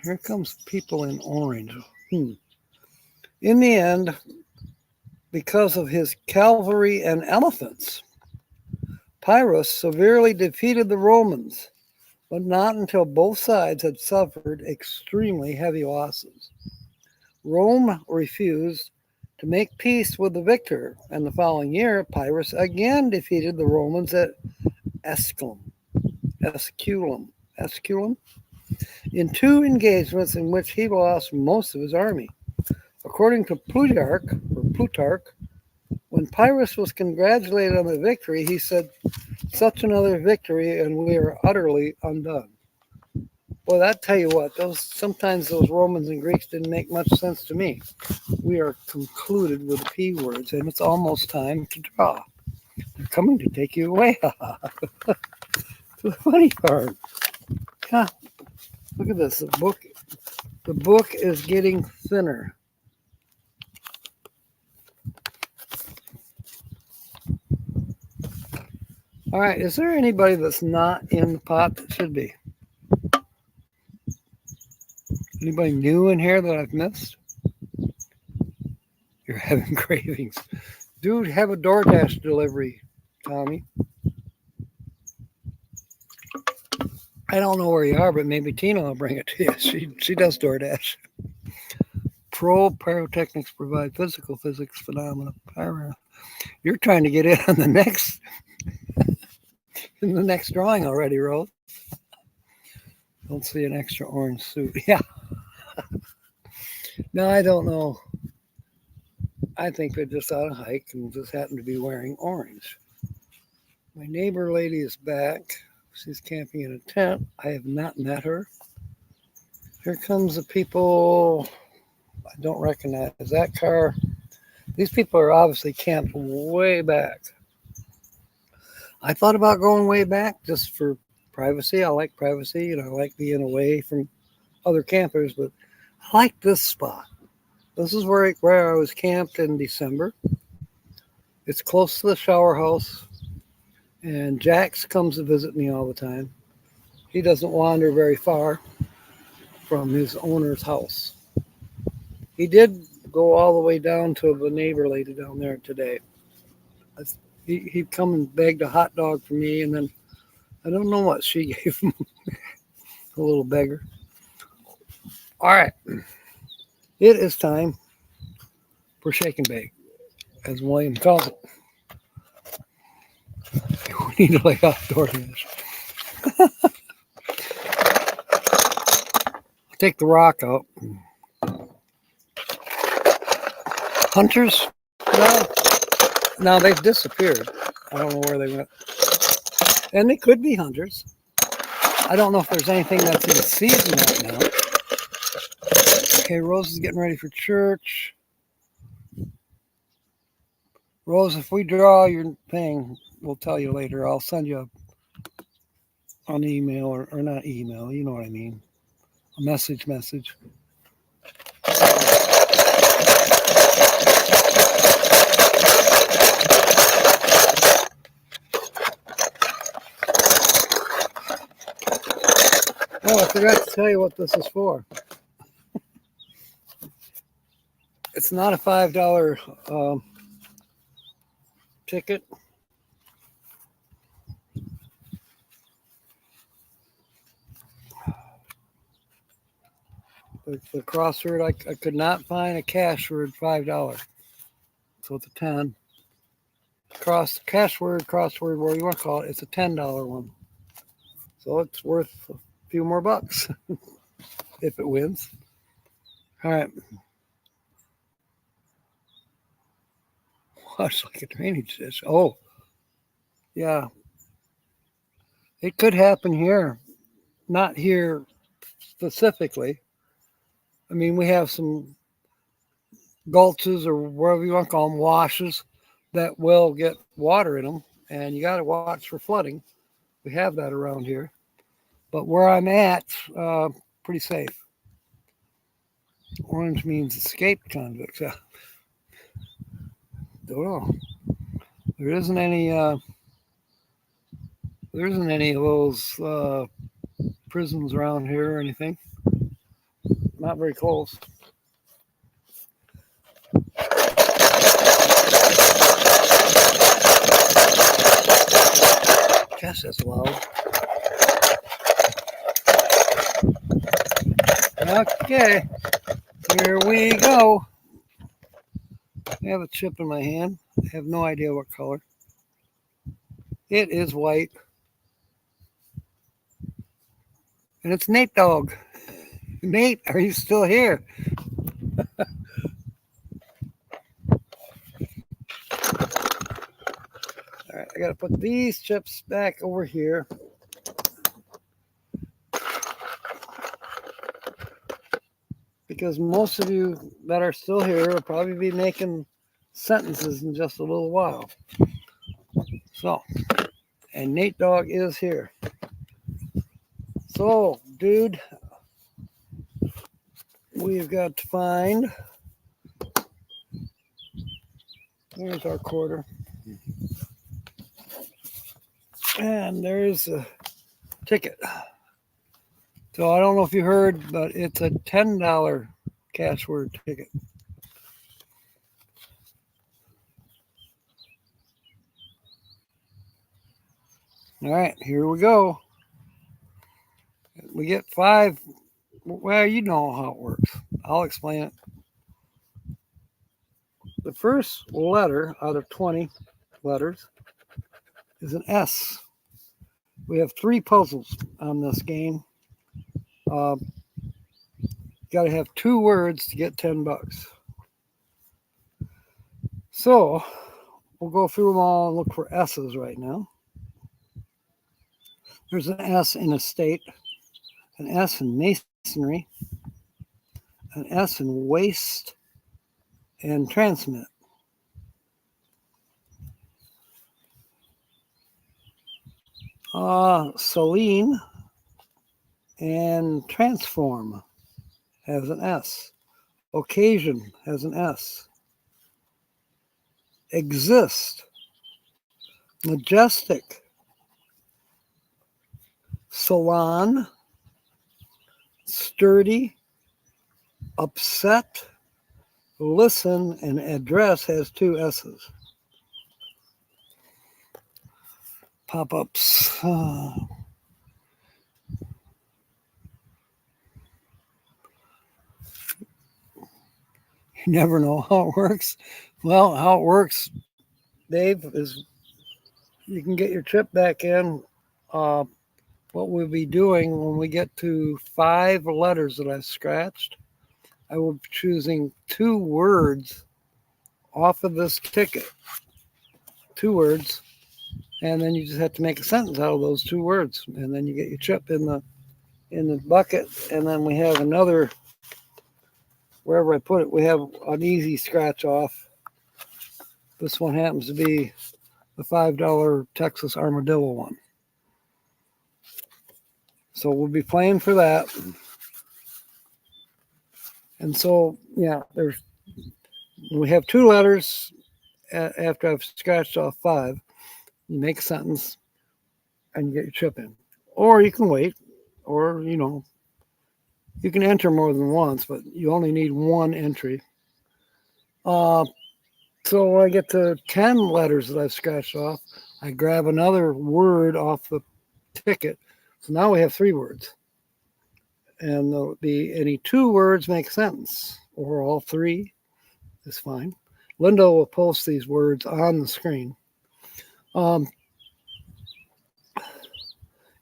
Here comes people in orange. In the end, because of his cavalry and elephants, Pyrrhus severely defeated the Romans, but not until both sides had suffered extremely heavy losses. Rome refused to make peace with the victor, and the following year, Pyrrhus again defeated the Romans at Esculum, in two engagements in which he lost most of his army. According to Plutarch, when Pyrrhus was congratulated on the victory, he said, "Such another victory, and we are utterly undone." Well, that tell you what, sometimes those Romans and Greeks didn't make much sense to me. We are concluded with the P words, and it's almost time to draw. They're coming to take you away. The funny part. Huh. Look at this. The book is getting thinner. All right, is there anybody that's not in the pot that should be? Anybody new in here that I've missed? You're having cravings. Dude, have a DoorDash delivery, Tommy. I don't know where you are, but maybe Tina will bring it to you. She does DoorDash. Pyrotechnics provide physical physics phenomena. You're trying to get in on the next in the next drawing already, Rose. Don't see an extra orange suit. Yeah. No, I don't know. I think they're just on a hike and just happen to be wearing orange. My neighbor lady is back. She's camping in a tent. I have not met her. Here comes the people. I don't recognize that car. These people are obviously camped way back. I thought about going way back just for privacy. I like privacy and I like being away from other campers, but I like this spot. This is where I was camped in December. It's close to the shower house, and Jax comes to visit me all the time. He doesn't wander very far from his owner's house. He did go all the way down to the neighbor lady down there today. He'd come and begged a hot dog for me, and then I don't know what she gave him. A little beggar. All right. It is time for shake and bake, as William calls it. We need to lay off DoorDash. Take the rock out. Hunters? No, they've disappeared. I don't know where they went. And they could be hunters. I don't know if there's anything that's in season right now. Okay, Rose is getting ready for church. Rose, if we draw your thing, we'll tell you later. I'll send you an email or not email, you know what I mean. A message. Oh, I forgot to tell you what this is for. It's not a $5 ticket. The crossword, I could not find a cash word $5. So it's a 10. Cash word, crossword, whatever you want to call it, it's a $10 one. So it's worth few more bucks if it wins. All right. Watch like a drainage ditch. Oh, yeah. It could happen here. Not here specifically. I mean, we have some gulches or whatever you want to call them, washes that will get water in them, and you got to watch for flooding. We have that around here. But where I'm at, pretty safe. Orange means escaped convicts. Don't know. There isn't any. There isn't any of those prisons around here or anything. Not very close. Gosh, that's loud. Okay, here we go. I have a chip in my hand. I have no idea what color. It is white. And it's Nate Dog. Nate, are you still here? All right, I got to put these chips back over here. Because most of you that are still here will probably be making sentences in just a little while. So, and Nate Dog is here. So, dude, we've got to find, there's our quarter. And there's a ticket. So I don't know if you heard, but it's a $10 cash word ticket. All right, here we go. We get 5. Well, you know how it works. I'll explain it. The first letter out of 20 letters is an S. We have 3 puzzles on this game. Got to have 2 words to get $10. So we'll go through them all and look for S's right now. There's an S in estate, an S in masonry, an S in waste, and transmit. Saline and transform has an S. Occasion has an S. Exist. Majestic. Salon. Sturdy. Upset. Listen, and address has 2 S's. Pop-ups. You never know how it works. Well, how it works, Dave, is you can get your chip back in. What we'll be doing when we get to 5 letters that I've scratched, I will be choosing 2 words off of this ticket. 2 words. And then you just have to make a sentence out of those 2 words. And then you get your chip in the bucket. And then we have another, wherever I put it, we have an easy scratch off. This one happens to be the $5 Texas Armadillo one. So we'll be playing for that. And so, yeah, we have 2 letters after I've scratched off 5. You make a sentence and you get your chip in. Or you can wait, or, you can enter more than once, but you only need 1 entry. So when I get to 10 letters that I've scratched off, I grab another word off the ticket. So now we have 3 words. And there'll be any 2 words make a sentence, or all 3 is fine. Linda will post these words on the screen. In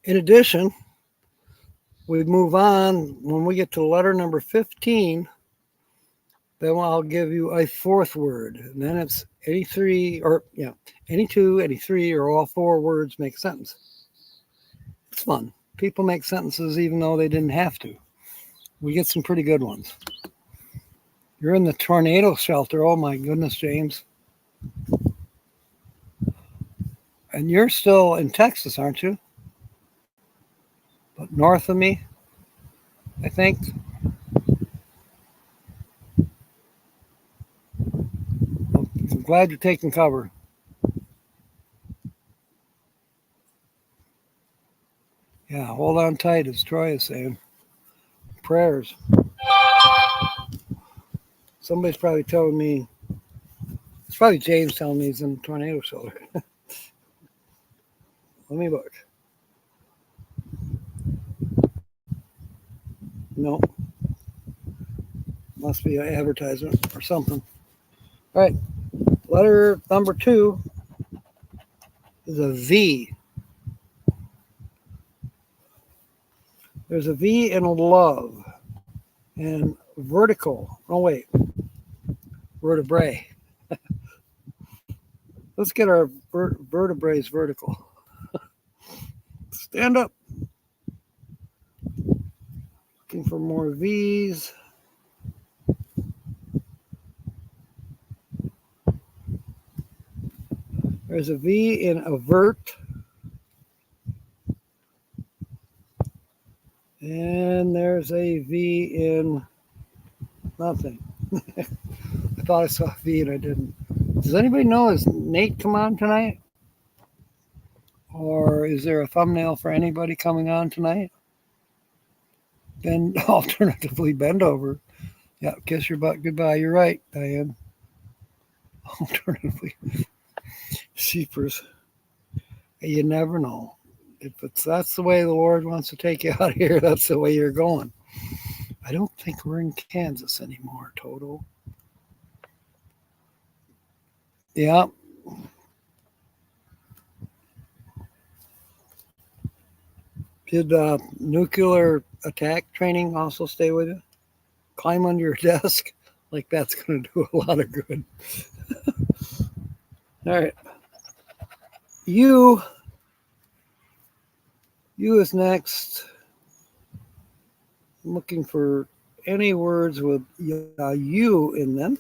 addition, We move on. When we get to letter number 15, then I'll give you a fourth word. And then it's any three, or any two, any three, or all four words make a sentence. It's fun. People make sentences even though they didn't have to. We get some pretty good ones. You're in the tornado shelter. Oh my goodness, James. And you're still in Texas, aren't you? But north of me, I think. I'm glad you're taking cover. Yeah, hold on tight, as Troy is saying. Prayers. Somebody's probably telling me, it's probably James telling me he's in the tornado shelter. Let me look. No. Must be an advertisement or something. All right. Letter number 2 is a V. There's a V in love and vertical. Oh, wait. Vertebrae. Let's get our vertebrae vertical. Stand up. Looking for more V's. There's a V in avert. And there's a V in nothing. I thought I saw a V and I didn't. Does anybody know, is Nate come on tonight? Or is there a thumbnail for anybody coming on tonight? Bend, alternatively bend over. Yeah, kiss your butt goodbye. You're right, Diane. Alternatively. Sheepers. You never know. If that's the way the Lord wants to take you out of here, that's the way you're going. I don't think we're in Kansas anymore, Toto. Yeah. Did nuclear attack training also stay with you? Climb under your desk? Like that's going to do a lot of good. All right. You is next. I'm looking for any words with you in them.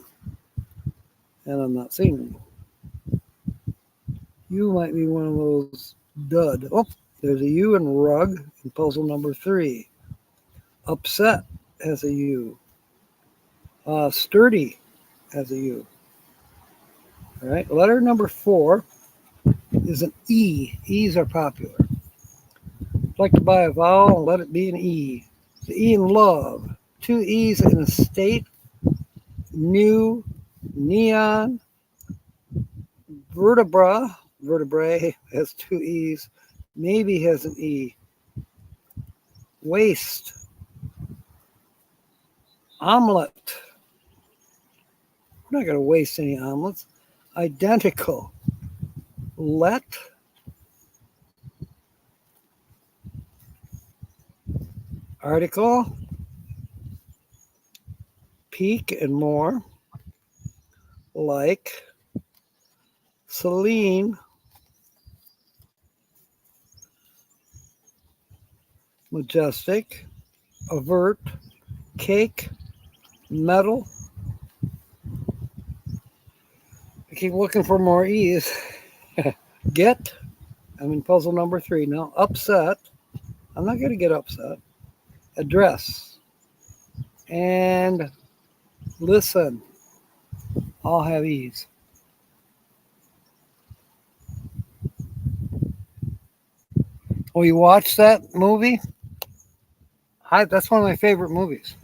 And I'm not seeing them. You might be one of those dud. Oh, there's a U in rug in puzzle number 3. Upset has a U. Sturdy has a U. All right. Letter number 4 is an E. E's are popular. I'd like to buy a vowel and let it be an E. The E in love. 2 E's in estate. New. Neon. Vertebrae has 2 E's. Maybe has an E. Waste. Omelet. We're not going to waste any omelets. Identical. Let. Article. Peak and more. Like. Celine. Majestic. Avert. Cake. Metal. I keep looking for more E's. Get. I'm in puzzle number 3 now. Upset. I'm not going to get upset. Address. And listen. All have E's. Oh, you watched that movie? That's one of my favorite movies.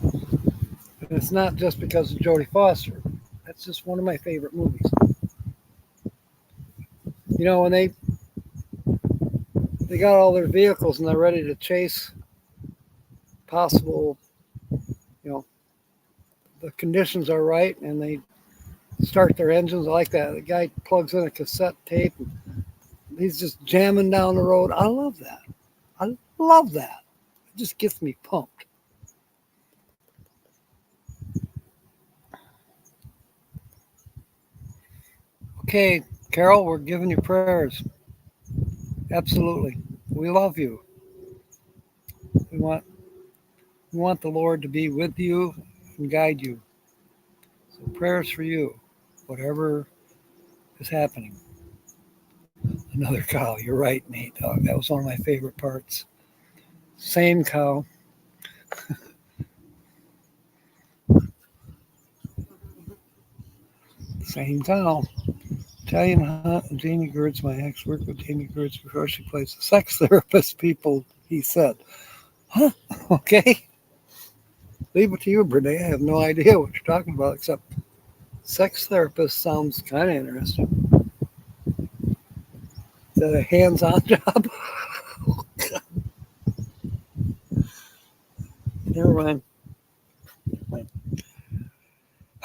And it's not just because of Jodie Foster. That's just one of my favorite movies. You know, when they got all their vehicles and they're ready to chase possible, the conditions are right and they start their engines. I like that. The guy plugs in a cassette tape and he's just jamming down the road. I love that. I Love that. It just gets me pumped. Okay, Carol, we're giving you prayers. Absolutely. We love you. We want the Lord to be with you and guide you. So prayers for you, whatever is happening. Another cow. You're right, Nate. That was one of my favorite parts. Same cow. Same cow. Italian Jamie Gertz, my ex, worked with Jamie Gertz before she plays the sex therapist people, he said. Huh? Okay. Leave it to you, Brene. I have no idea what you're talking about, except sex therapist sounds kind of interesting. Is that a hands-on job? Never mind.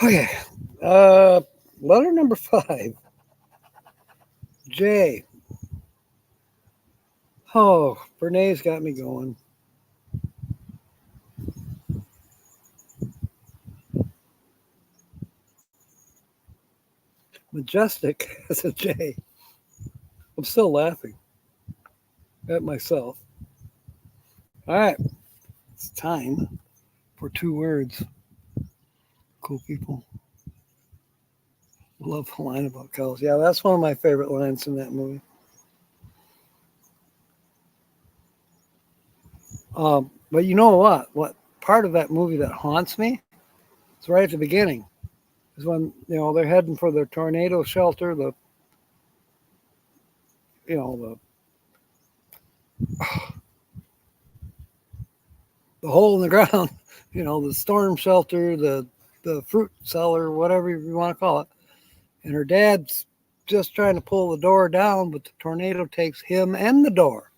Okay. Letter number 5. J. Oh, Brene's got me going. Majestic as a J. I'm still laughing at myself. All right. It's time for 2 words. Cool people. Love the line about cows. Yeah, that's one of my favorite lines in that movie. But you know what? What part of that movie that haunts me? It's right at the beginning. Is when they're heading for the tornado shelter. The hole in the ground. The storm shelter, the fruit cellar, whatever you want to call it. And her dad's just trying to pull the door down, but the tornado takes him and the door.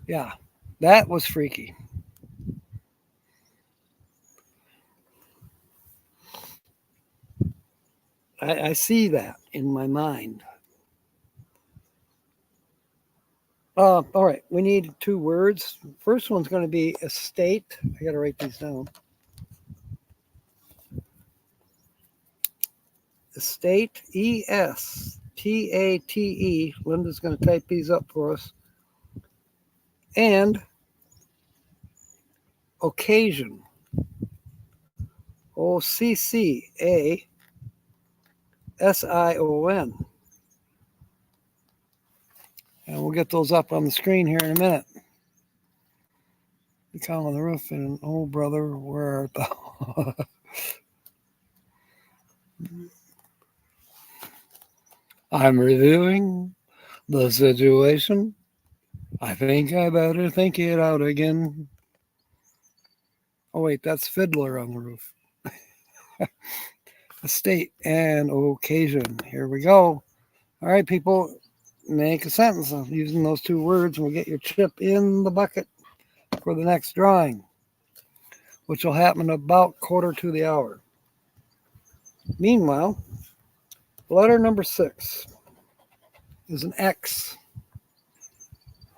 Yeah, that was freaky. I see that in my mind. All right, we need 2 words. First one's going to be estate. I got to write these down. Estate, ESTATE. Linda's going to type these up for us. And occasion, OCCASION. And we'll get those up on the screen here in a minute. The cow on the roof and oh brother, where art thou? I'm reviewing the situation. I think I better think it out again. Oh wait, that's Fiddler on the Roof. Estate and occasion. Here we go. All right, people, make a sentence using those 2 words and we'll get your chip in the bucket for the next drawing, which will happen about 1:45. Meanwhile, letter number 6 is an X.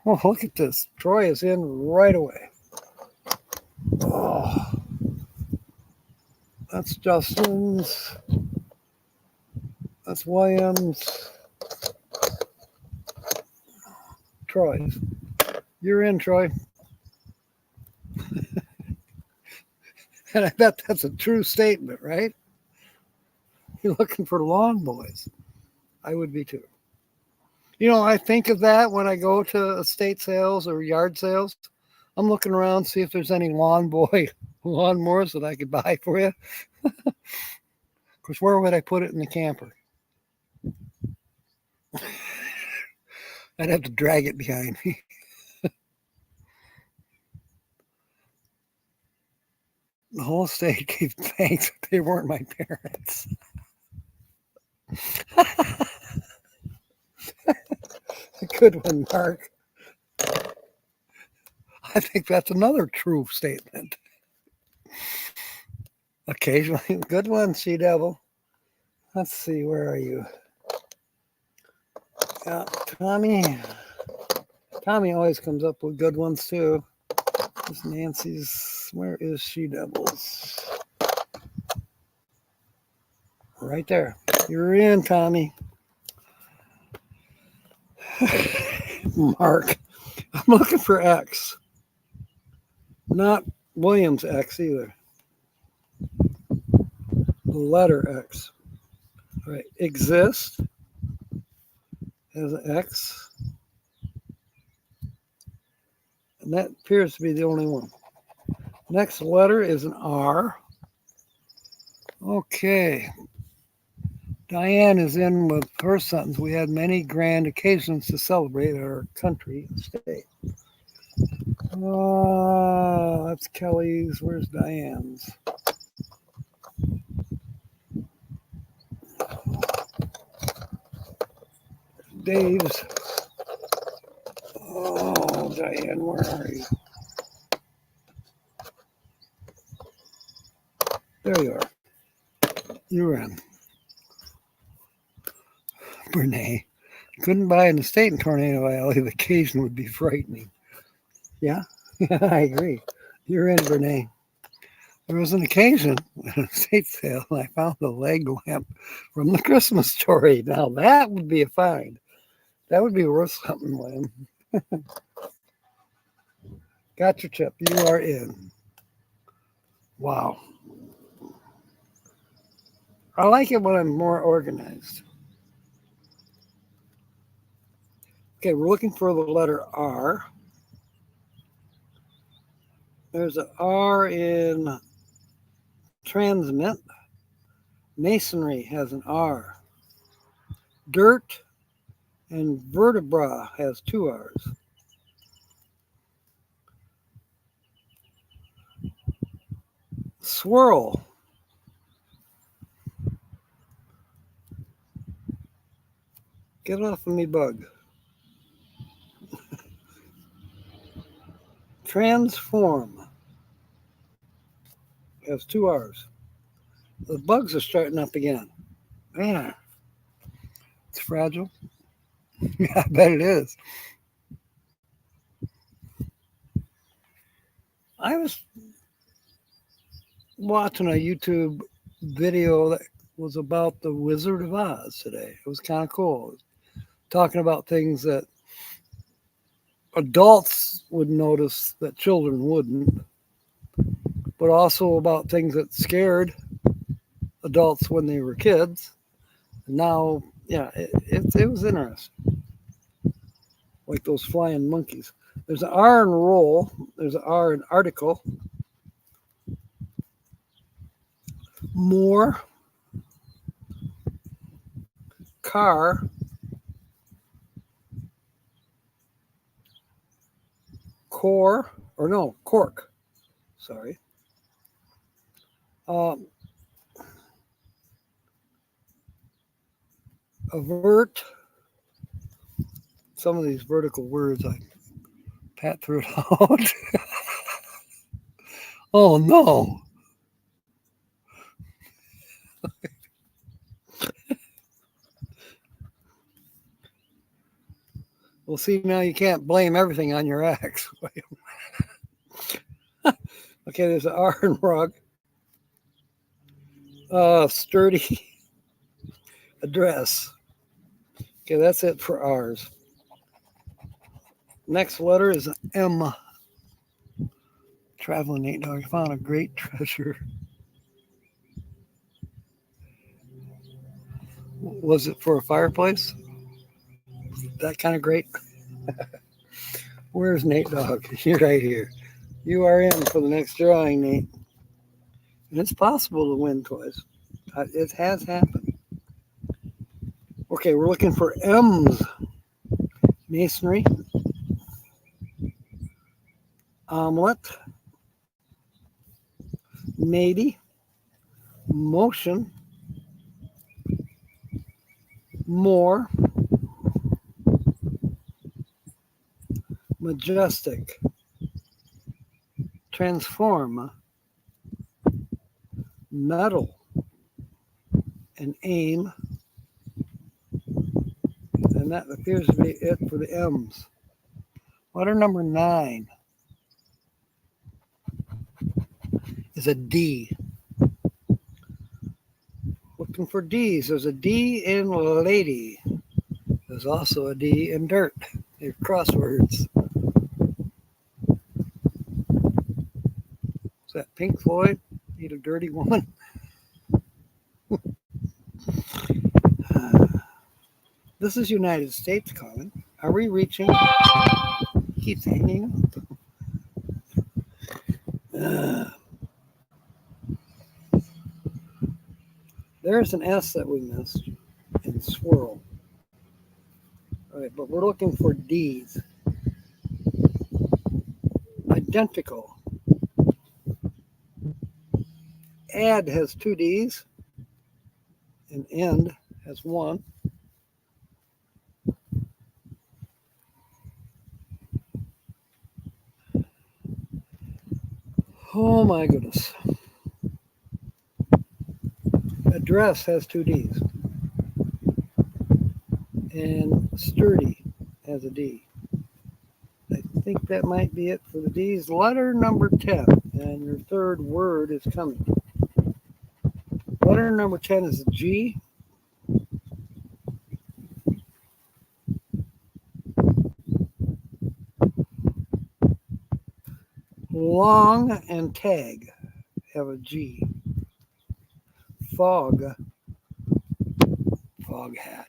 Oh, look at this. Troy is in right away. Oh, that's Justin's. That's Williams. Troy's. You're in, Troy. And I bet that's a true statement, right? You're looking for lawn boys. I would be too. I think of that when I go to estate sales or yard sales. I'm looking around, see if there's any lawn boy lawnmowers that I could buy for you. Of course, where would I put it in the camper? I'd have to drag it behind me. The whole state gave thanks that they weren't my parents. Good one, Mark. I think that's another true statement. Occasionally, good one, Sea Devil. Let's see, where are you? Tommy. Tommy always comes up with good ones too. This Nancy's, where is She Devils? Right there. You're in, Tommy. Mark. I'm looking for X. Not Williams X either. The letter X. All right. Exist has an X. And that appears to be the only one. Next letter is an R. Okay. Diane is in with her sentence. We had many grand occasions to celebrate our country and state. That's Kelly's. Where's Diane's? Dave's. Oh, Diane, where are you? There you are. You're in. Brene. Couldn't buy an estate in Tornado Alley. The occasion would be frightening. Yeah, I agree. You're in, Brene. There was an occasion at an estate sale, and I found a leg lamp from the Christmas Story. Now, that would be a find. That would be worth something, Lynn. Got your chip. You are in. Wow. I like it when I'm more organized. Okay, we're looking for the letter R. There's an R in transmit. Masonry has an R. Dirt and vertebra has two R's. Swirl. Get off of me, bug. Transform has two R's. The bugs are starting up again. Man, it's fragile. Yeah, I bet it is. I was watching a YouTube video that was about the Wizard of Oz today. It was kind of cool. Talking about things that adults would notice that children wouldn't, but also about things that scared adults when they were kids. Now, yeah, it was interesting. Like those flying monkeys. There's an R in roll. There's an R in article. More. Car. Core. Or no, cork. Sorry. Avert. Some of these vertical words, I pat through it out. Oh, no. Well, see, now you can't blame everything on your ex. Okay, there's an R in rug. Sturdy. Address. Okay, that's it for R's. Next letter is an M. Traveling Nate Dog found a great treasure. Was it for a fireplace? That kind of great? Where's Nate Dog? You're right here. You are in for the next drawing, Nate. And it's possible to win twice. It has happened. Okay, we're looking for M's. Masonry. Omelet. Matey. Motion. More. Majestic. Transform. Metal. And aim. And that appears to be it for the M's. Letter number 9 is a D. Looking for D's. There's a D in lady. There's also a D in dirt. They're crosswords. Is that Pink Floyd? Need a dirty woman? This is United States calling. Are we reaching? Keeps hanging up. There's an S that we missed in swirl. All right, but we're looking for D's. Identical. Add has 2 D's, and end has 1. Oh my goodness. Address has 2 D's. And sturdy has a D. I think that might be it for the D's. Letter number 10, and your third word is coming. Letter number 10 is a G. Long and tag have a G. Fog hat.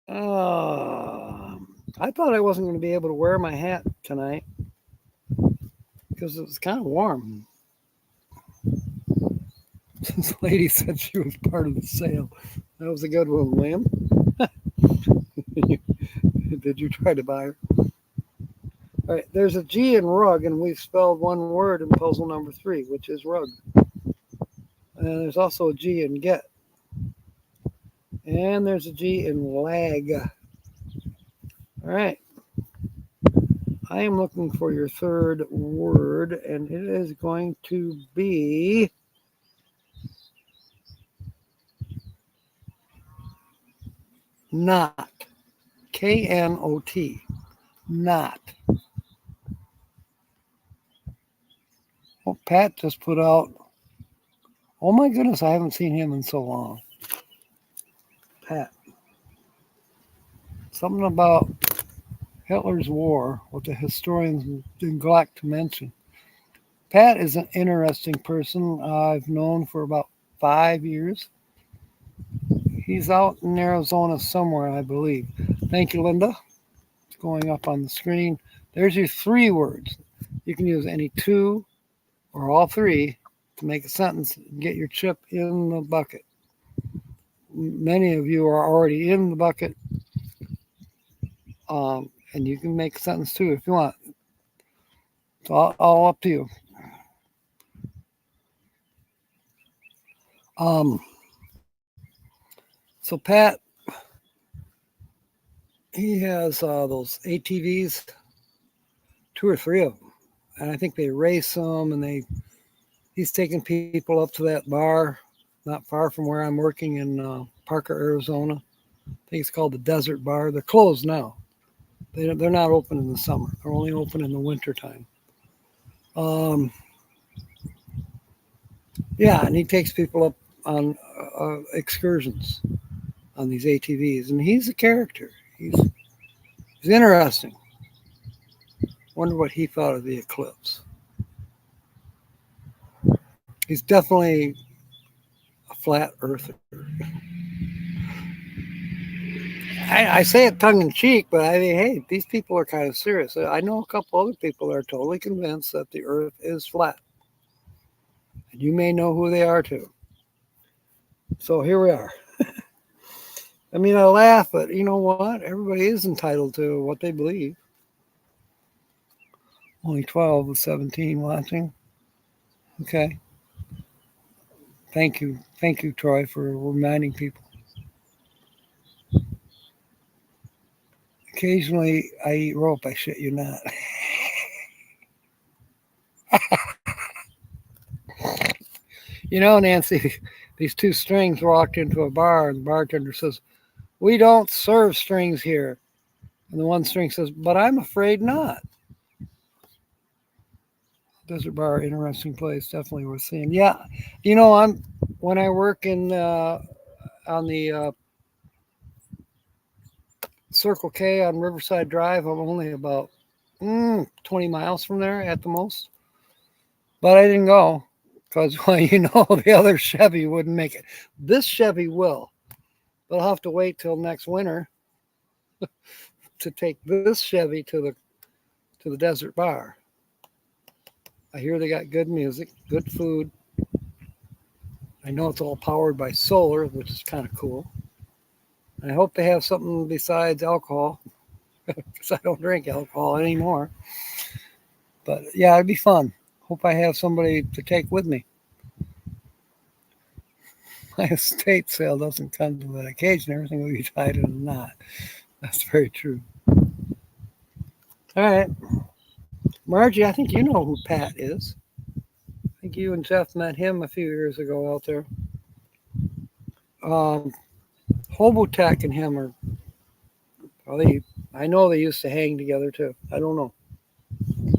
I thought I wasn't going to be able to wear my hat tonight because it was kind of warm. This lady said she was part of the sale. That was a good one, William. Did you try to buy her? All right, there's a G in rug, and we've spelled one word in puzzle number 3, which is rug. And there's also a G in get. And there's a G in lag. All right. I am looking for your third word, and it is going to be knot. K-N-O-T. Knot. Oh, Pat just put out. Oh my goodness, I haven't seen him in so long. Pat. Something about Hitler's war, what the historians neglect to mention. Pat is an interesting person I've known for about 5 years. He's out in Arizona somewhere, I believe. Thank you, Linda. It's going up on the screen. There's your 3 words. You can use any 2 or all 3 to make a sentence and get your chip in the bucket. Many of you are already in the bucket, and you can make a sentence too if you want. It's all up to you. So Pat, he has those ATVs, 2 or 3 of them, and I think they race them, and he's taking people up to that bar not far from where I'm working in Parker, Arizona. I think it's called the Desert Bar. They're closed now. They're not open in the summer. They're only open in the wintertime. Yeah, and he takes people up on excursions on these ATVs, and he's a character. He's interesting. Wonder what he thought of the eclipse. He's definitely a flat earther. I say it tongue in cheek, but I mean, hey, these people are kind of serious. I know a couple other people that are totally convinced that the earth is flat. And you may know who they are too. So here we are. I mean, I laugh, but you know what? Everybody is entitled to what they believe. Only 12 of 17 watching. Okay. Thank you, Troy, for reminding people. Occasionally, I eat rope. I shit you not. You know, Nancy, these 2 strings walked into a bar, and the bartender says, "We don't serve strings here." And the one string says, but I'm afraid not. Desert Bar, interesting place, definitely worth seeing. Yeah, when I work in on the Circle K on Riverside Drive, I'm only about 20 miles from there at the most. But I didn't go because, well, the other Chevy wouldn't make it. This Chevy will, but I'll have to wait till next winter to take this Chevy to the Desert Bar. I hear they got good music, good food. I know it's all powered by solar, which is kind of cool. I hope they have something besides alcohol, because I don't drink alcohol anymore. But yeah, it'd be fun. Hope I have somebody to take with me. My estate sale doesn't come to an occasion. Everything will be tied in a knot. That's very true. All right. Margie, I think you know who Pat is. I think you and Jeff met him a few years ago out there. Um, Hobotech and him are, I know they used to hang together too. I don't know.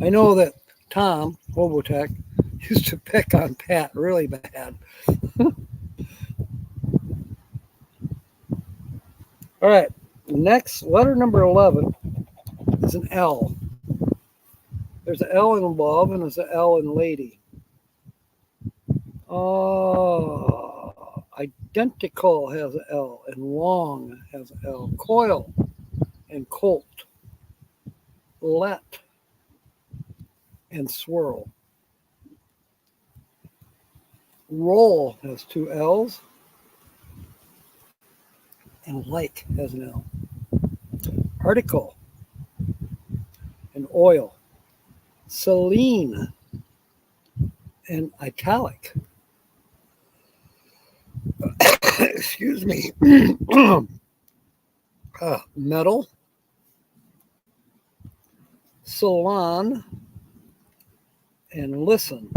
I know that Tom Hobotech used to pick on Pat really bad. All right. Next, letter number 11 is an L. There's an L in love and there's an L in lady. Identical has an L and long has an L. Coil and colt. Let and swirl. Roll has two L's and like has an L. Article and oil. Celine and italic. Excuse me. Metal. Salon and listen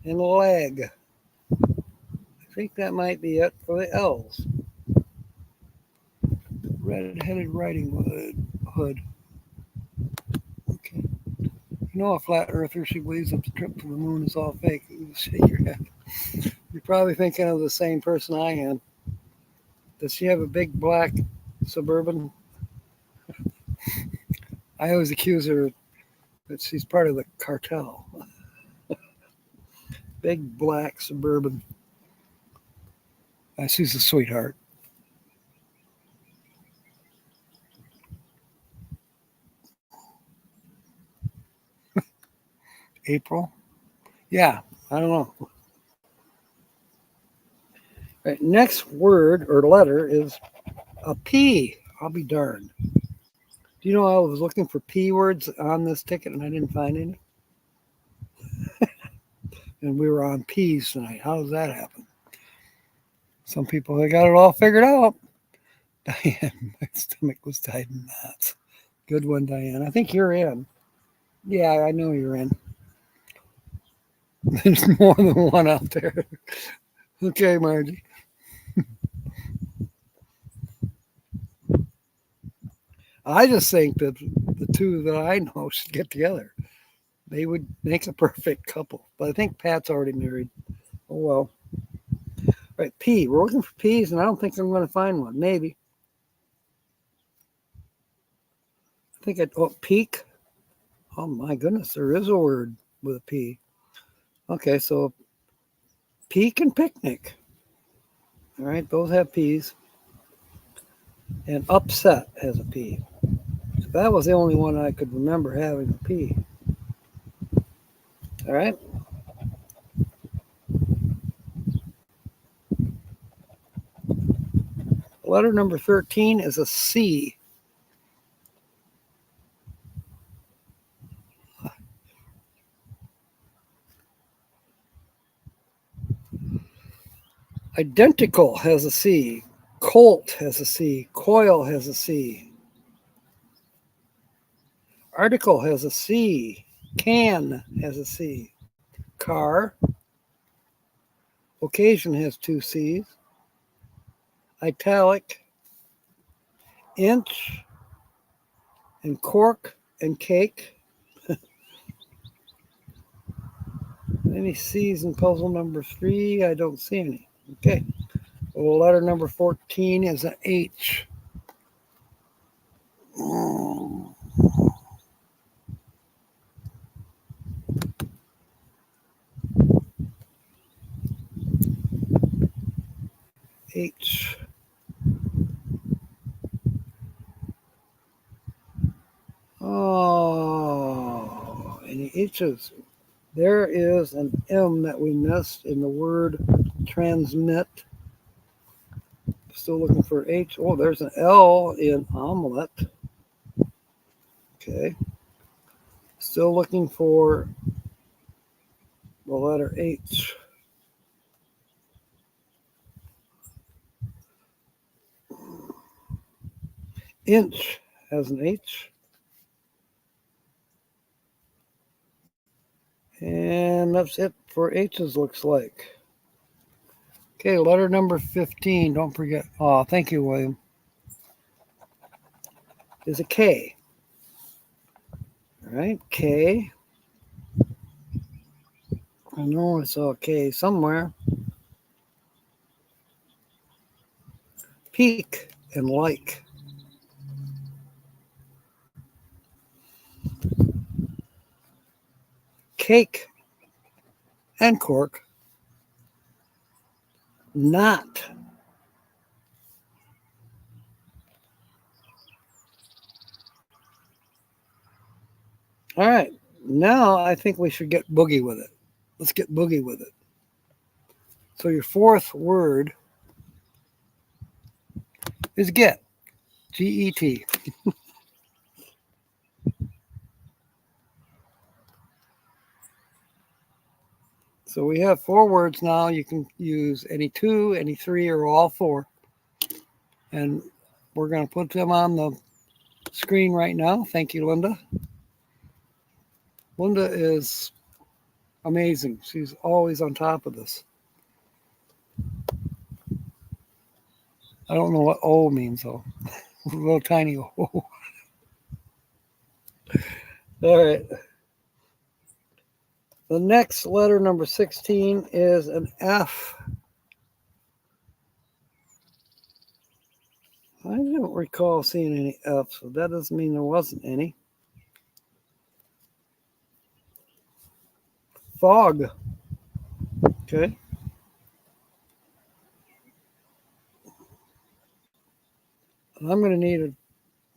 and leg. I think that might be it for the L's. Red-headed riding hood. Okay. A flat earther, she believes that the trip to the moon is all fake. You shake your head. You're probably thinking of the same person I am. Does she have a big black Suburban? I always accuse her that she's part of the cartel. Big black Suburban. She's a sweetheart. April? Yeah, I don't know. Right, next word or letter is a P. I'll be darned. Do you know I was looking for P words on this ticket and I didn't find any? And we were on P's tonight. How does that happen? Some people, they got it all figured out. Diane, my stomach was tied in knots. Good one, Diane. I think you're in. Yeah, I know you're in. There's more than one out there. Okay, Margie. I just think that the two that I know should get together. They would make a perfect couple. But I think Pat's already married. Oh, well. All right, P. We're looking for P's, and I don't think I'm going to find one. Maybe. I think peak. Oh, my goodness. There is a word with a P. Okay, so peak and picnic. All right, those have P's. And upset has a P. So that was the only one I could remember having a P. All right. Letter number 13 is a C. Identical has a C. Colt has a C. Coil has a C. Article has a C. Can has a C. Car. Occasion has two C's. Italic. Inch. and cork and cake. Any C's in puzzle number 3? I don't see any. Okay. Well, letter number 14 is an H. H. Oh, any H's? There is an M that we missed in the word transmit. Still looking for H. Oh, there's an L in omelet. Okay. Still looking for the letter H. Inch has an H. And that's it for H's, looks like. Okay, letter number 15. Don't forget. Oh, thank you, William. Is a K. All right, K. I know I saw a K somewhere. Peak and like. Cake and cork. Not. All right, now I think we should get boogie with it. Let's get boogie with it. So your fourth word is get. G-E-T. So we have 4 words now. You can use any 2, any 3, or all 4. And we're going to put them on the screen right now. Thank you, Linda. Linda is amazing. She's always on top of this. I don't know what O means, though. A little tiny O. All right. The next letter, number 16, is an F. I don't recall seeing any F, so that doesn't mean there wasn't any. Fog. Okay. I'm going to need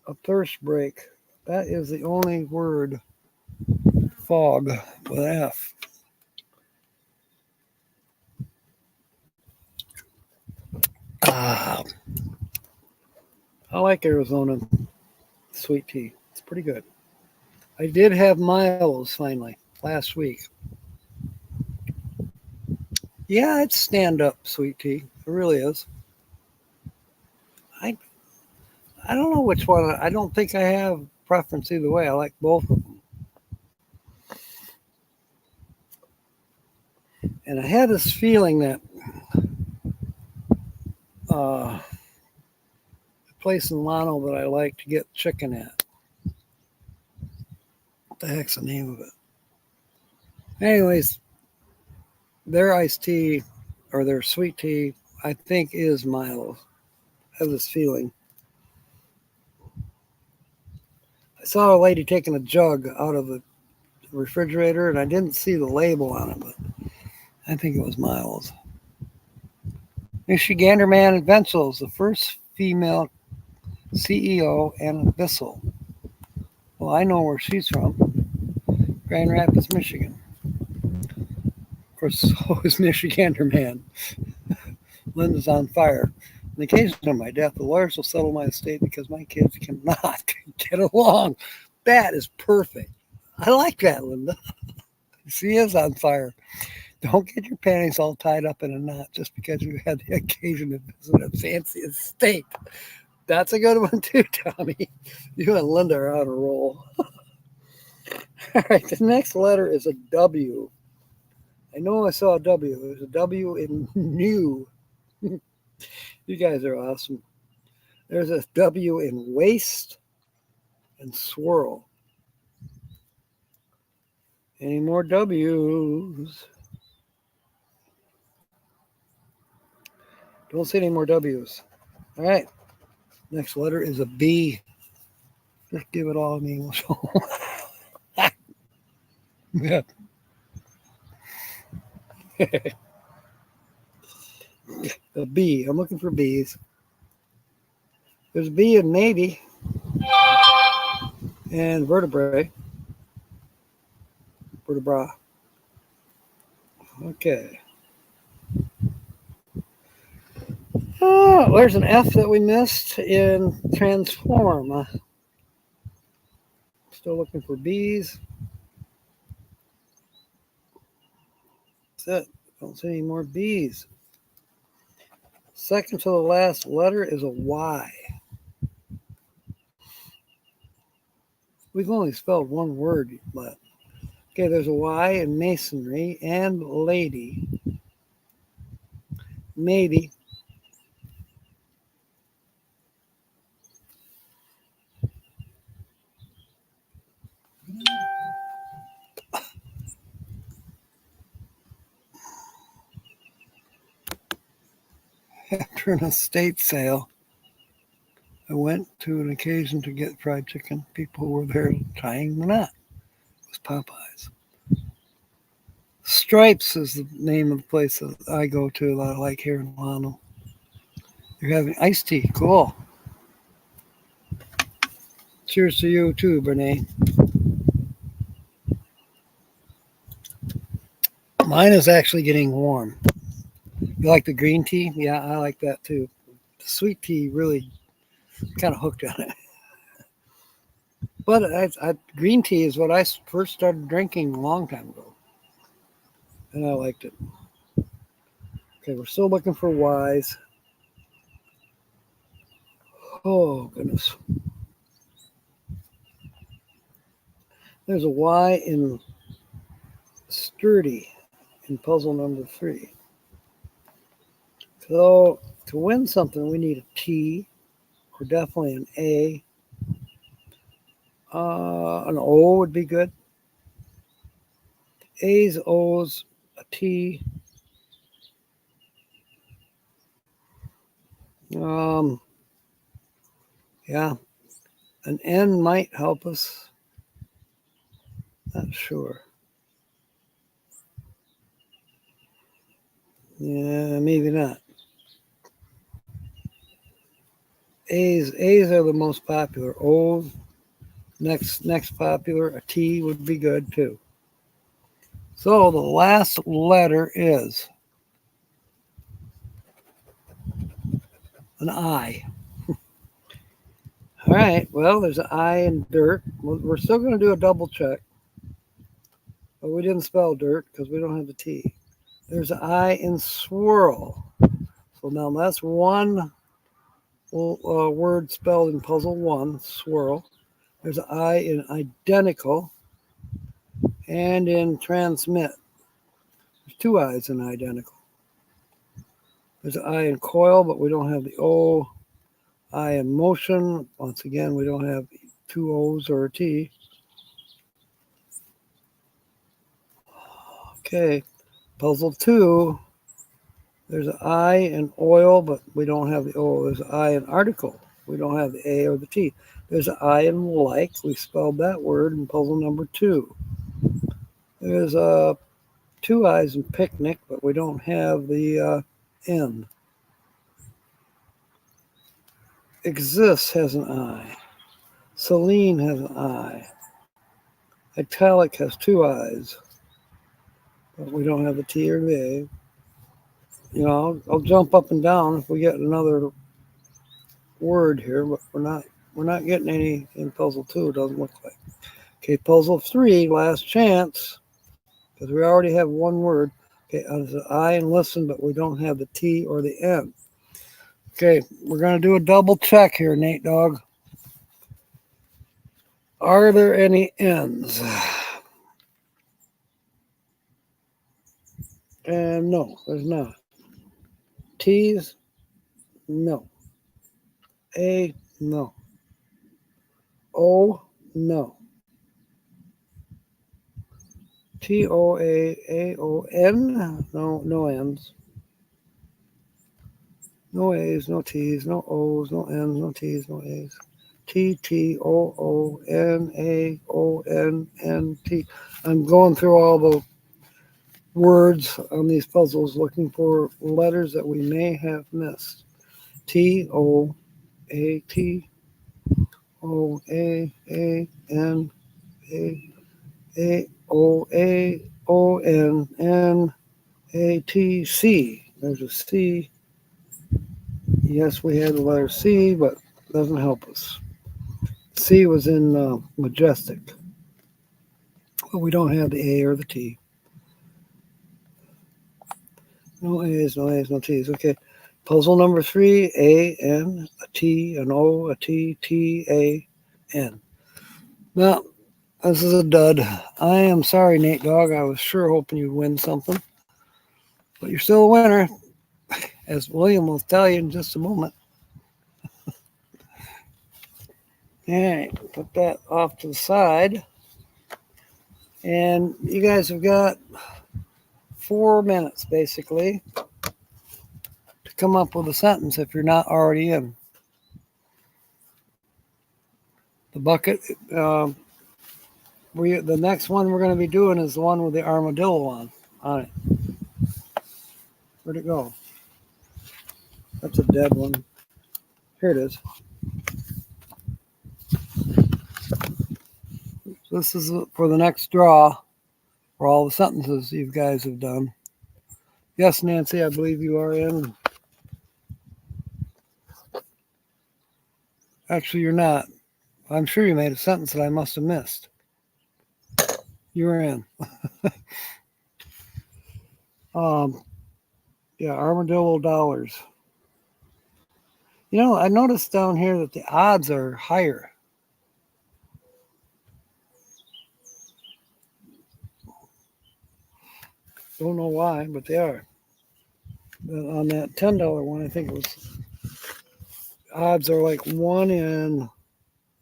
a thirst break. That is the only word, fog, with F. I like Arizona sweet tea. It's pretty good. I did have Milo's finally last week. Yeah, it's stand-up sweet tea. It really is. I don't know which one. I don't think I have preference either way. I like both of them. And I had this feeling that the place in Llano that I like to get chicken at. What the heck's the name of it? Anyways, their iced tea or their sweet tea, I think, is Milo's. I have this feeling. I saw a lady taking a jug out of the refrigerator, and I didn't see the label on it, but I think it was Milo's. Michigander Man Ventzel's the first female CEO in Bissell. Well, I know where she's from. Grand Rapids, Michigan. Of course, so is Michigander Man. Linda's on fire. On the occasion of my death, the lawyers will settle my estate because my kids cannot get along. That is perfect. I like that, Linda. She is on fire. Don't get your panties all tied up in a knot just because you had the occasion to visit a fancy estate. That's a good one too, Tommy. You and Linda are on a roll. All right, the next letter is a W. I know I saw a W. There's a W in new. You guys are awesome. There's a W in waste and swirl. Any more W's? Don't see any more W's. All right. Next letter is a B. Just give it all in English. Yeah. A B. I'm looking for B's. There's a B in maybe and vertebrae. Vertebra. Okay. Oh, there's an F that we missed in transform. Still looking for B's. That's it. Don't see any more B's. Second to the last letter is a Y. We've only spelled one word, but okay, there's a Y in masonry and lady. Maybe. After an estate sale, I went to an occasion to get fried chicken. People were there tying the knot. It was Popeyes. Stripes is the name of the place that I go to a lot, like here in Milano. You're having iced tea. Cool. Cheers to you too, Brene. Mine is actually getting warm. You like the green tea? Yeah, I like that too. The sweet tea really kind of hooked on it. But green tea is what I first started drinking a long time ago. And I liked it. Okay, we're still looking for Y's. Oh, goodness. There's a Y in sturdy in puzzle number 3. So to win something, we need a T, or definitely an A. An O would be good. A's, O's, a T. Yeah, an N might help us. Not sure. Yeah, maybe not. A's are the most popular. O's, next popular. A T would be good too. So the last letter is an I. All right, well, there's an I in dirt. We're still going to do a double check. But we didn't spell dirt because we don't have the T. There's an I in swirl. So now that's one word spelled in puzzle 1, swirl. There's an I in identical and in transmit. There's 2 I's in identical. There's an I in coil, but we don't have the O. I in motion. Once again, we don't have 2 O's or a T. Okay, puzzle 2. There's an I in oil, but we don't have the O. There's an I in article. We don't have the A or the T. There's an I in like. We spelled that word in puzzle number 2. There's 2 I's in picnic, but we don't have the N. Exists has an I. Celine has an I. Italic has 2 I's, but we don't have the T or the A. You know, I'll jump up and down if we get another word here, but we're not getting any in puzzle 2. It doesn't look like. Okay, puzzle 3, last chance, because we already have one word. Okay, there's an I in listen, but we don't have the T or the N. Okay, we're going to do a double check here, Nate Dog. Are there any N's? And no, there's not. T's? No. A? No. O? No. Toaaon. No, no N's. No A's, no T's, no O's, no N's, no T's, no A's. TtoonAONNT. I'm going through all the words on these puzzles looking for letters that we may have missed. Toaatoaoannatc. There's a C. Yes, we had the letter C, but it doesn't help us. C was in Majestic, but we don't have the A or the T. No A's, no A's, no T's. Okay. Puzzle number 3, A, N, a T, an O, a T, T, A, N. Now, this is a dud. I am sorry, Nate Dogg. I was sure hoping you'd win something. But you're still a winner, as William will tell you in just a moment. All right, put that off to the side. And you guys have got 4 minutes, basically, to come up with a sentence if you're not already in. The bucket, the next one we're going to be doing is the one with the armadillo on it. Where'd it go? That's a dead one. Here it is. This is for the next draw for all the sentences you guys have done. Yes, Nancy, I believe you are in. Actually, you're not. I'm sure you made a sentence that I must have missed. You're in. Yeah, armadillo dollars. You know, I noticed down here that the odds are higher. Don't know why, but they are. On that $10 one, I think it was, odds are like 1 in,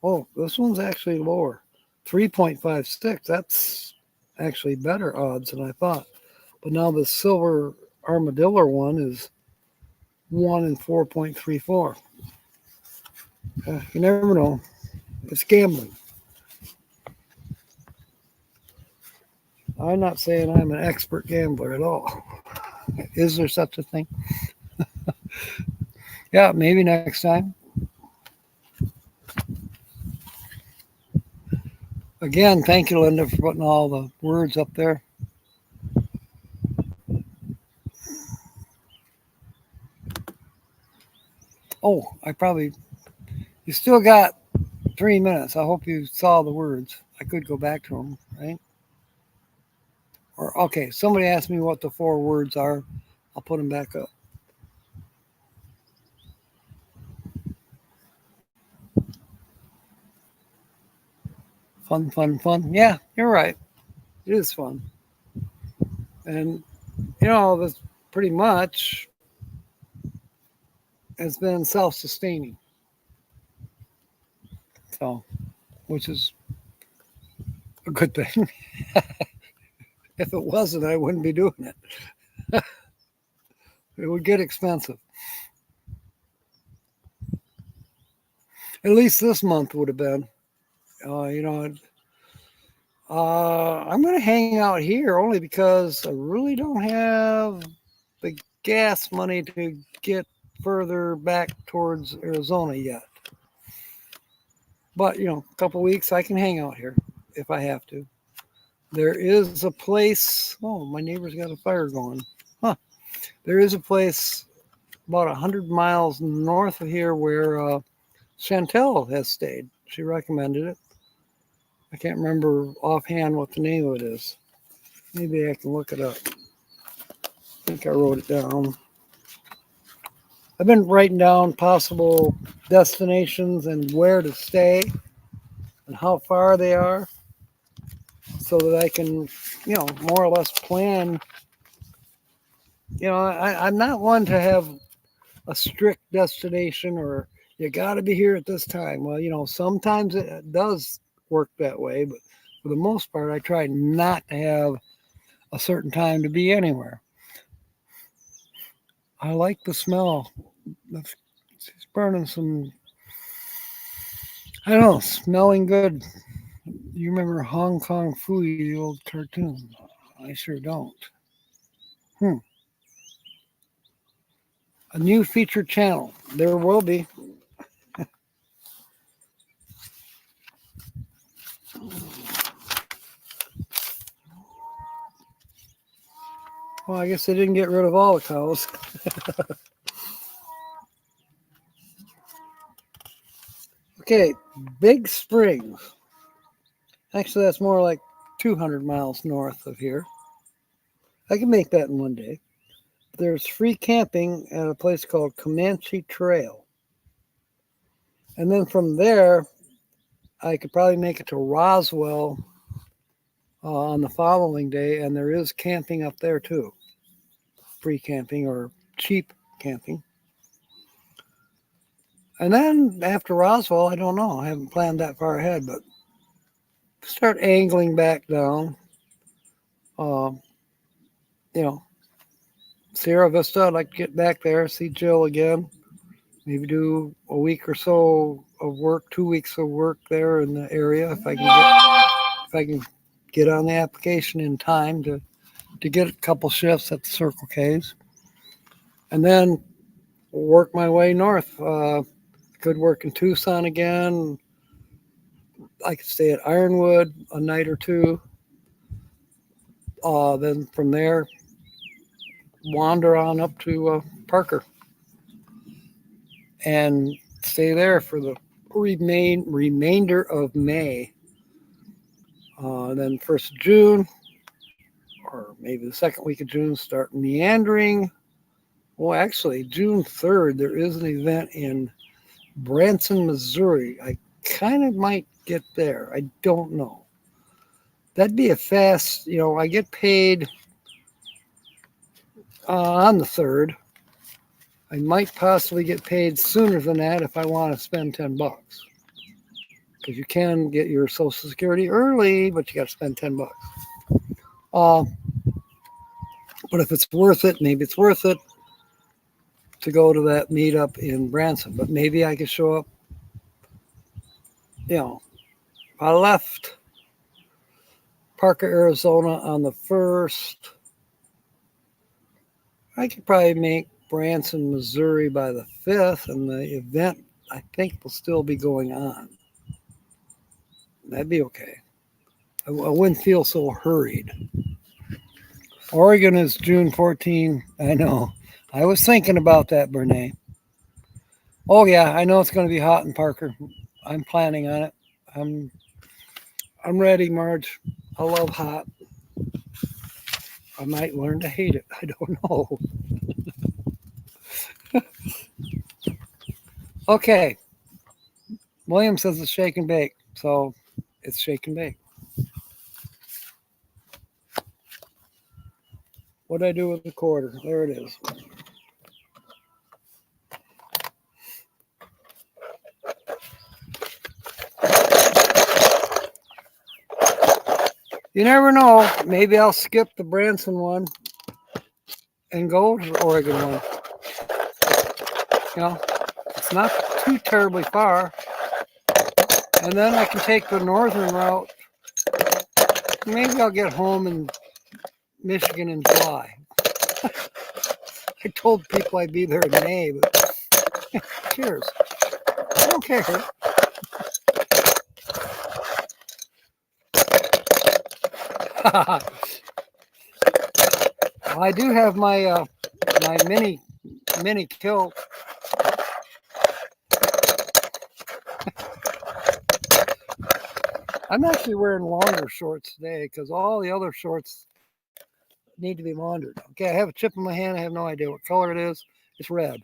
oh, this one's actually lower. 3.56. That's actually better odds than I thought. But now the silver armadillo one is 1 in 4.34. You never know. It's gambling. I'm not saying I'm an expert gambler at all. Is there such a thing? Yeah, maybe next time. Again, thank you, Linda, for putting all the words up there. Oh, you still got 3 minutes. I hope you saw the words. I could go back to them, right? Or, okay, somebody asked me what the 4 words are. I'll put them back up. Fun, fun, fun. Yeah, you're right. It is fun. And, you know, this pretty much has been self-sustaining. So, which is a good thing. If it wasn't, I wouldn't be doing it. It would get expensive. At least this month would have been. You know, I'm going to hang out here only because I really don't have the gas money to get further back towards Arizona yet. But, you know, a couple weeks I can hang out here if I have to. There is a place. Oh, my neighbor's got a fire going. Huh. There is a place about 100 miles north of here where Chantel has stayed. She recommended it. I can't remember offhand what the name of it is. Maybe I can look it up. I think I wrote it down. I've been writing down possible destinations and where to stay and how far they are so that I can, you know, more or less plan. You know, I'm not one to have a strict destination or you got to be here at this time. Well, you know, sometimes it does work that way, but for the most part, I try not to have a certain time to be anywhere. I like the smell. It's burning some, I don't know, smelling good. You remember Hong Kong Phooey, the old cartoon? I sure don't. Hmm. A new featured channel. There will be. Well, I guess they didn't get rid of all the cows. Okay, Big Springs. Actually, that's more like 200 miles north of here. I can make that in one day. There's free camping at a place called Comanche Trail. And then from there, I could probably make it to Roswell on the following day, and there is camping up there too. Free camping or cheap camping. And then after Roswell, I don't know. I haven't planned that far ahead, but start angling back down. Uh, you know, Sierra Vista, I'd like to get back there, see Jill again. Maybe do a week or so of work, 2 weeks of work there in the area if I can get on the application in time to get a couple shifts at the Circle K's, and then work my way north. Could work in Tucson again. I could stay at Ironwood a night or two. Then from there, wander on up to Parker and stay there for the remainder of May. Then 1st of June, or maybe the second week of June, start meandering. Well, actually, June 3rd, there is an event in Branson, Missouri. I kind of might get there. I don't know. That'd be a fast, I get paid on the 3rd. I might possibly get paid sooner than that if I want to spend $10. Because you can get your Social Security early, but you got to spend $10. But if it's worth it, maybe it's worth it to go to that meetup in Branson. But maybe I could show up, I left Parker, Arizona on the 1st. I could probably make Branson, Missouri by the 5th, and the event, I think, will still be going on. That'd be okay. I wouldn't feel so hurried. Oregon is June 14. I know. I was thinking about that, Brene. Oh, yeah, I know it's going to be hot in Parker. I'm planning on it. I'm ready, Marge. I love hot. I might learn to hate it. I don't know. Okay. William says it's shake and bake. So it's shake and bake. What did I do with the quarter? There it is. You never know. Maybe I'll skip the Branson one and go to the Oregon one. It's not too terribly far. And then I can take the northern route. Maybe I'll get home in Michigan in July. I told people I'd be there in May, but cheers. I don't care. Well, I do have my my mini kilt. I'm actually wearing longer shorts today because all the other shorts need to be laundered. Okay, I have a chip in my hand. I have no idea what color it is. It's red.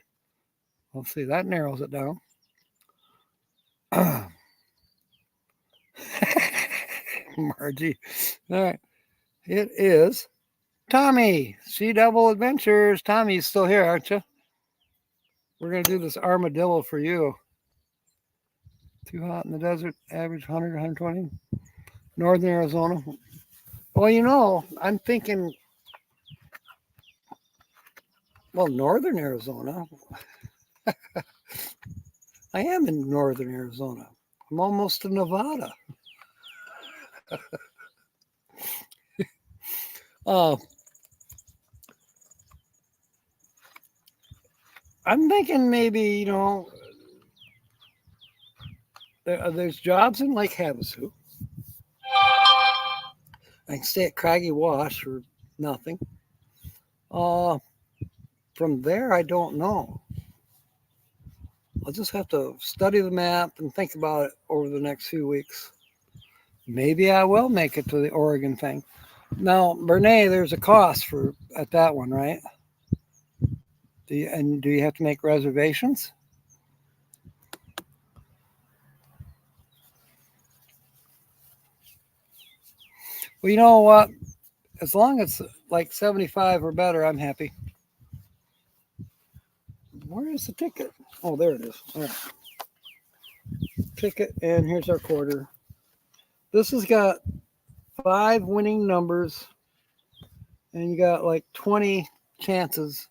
Let's see. That narrows it down. Margie. All right. It is Tommy. Sea Double Adventures. Tommy's still here, aren't you? We're going to do this armadillo for you. Too hot in the desert, average 100, 120. Northern Arizona. Well, I'm thinking, northern Arizona. I am in northern Arizona. I'm almost to Nevada. Uh, I'm thinking maybe, there's jobs in Lake Havasu. I can stay at Craggy Wash for nothing. Uh, from there, I don't know. I'll just have to study the map and think about it over the next few weeks. Maybe I will make it to the Oregon thing. Now, Bernay, there's a cost at that one, right? Do you have to make reservations? Well, you know what? As long as it's like 75 or better, I'm happy. Where is the ticket? Oh, there it is. All right. Ticket, and here's our quarter. This has got 5 winning numbers, and you got like 20 chances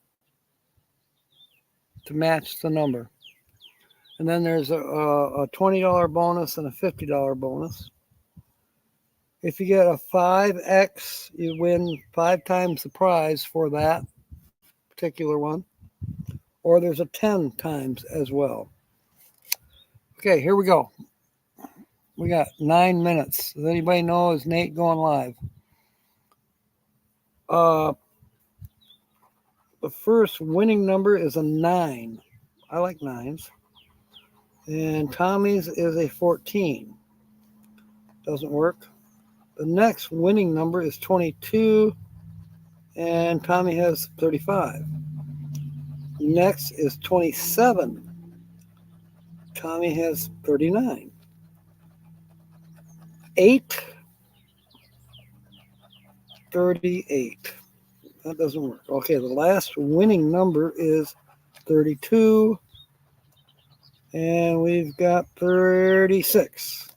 to match the number. And then there's a $20 bonus and a $50 bonus. If you get a 5X, you win 5 times the prize for that particular one. Or there's a 10 times as well. Okay, here we go. We got 9 minutes. Does anybody know, is Nate going live? The first winning number is a 9. I like 9s. And Tommy's is a 14. Doesn't work. The next winning number is 22, and Tommy has 35. Next is 27. Tommy has 39. 8, 38. That doesn't work. Okay, the last winning number is 32, and we've got 36.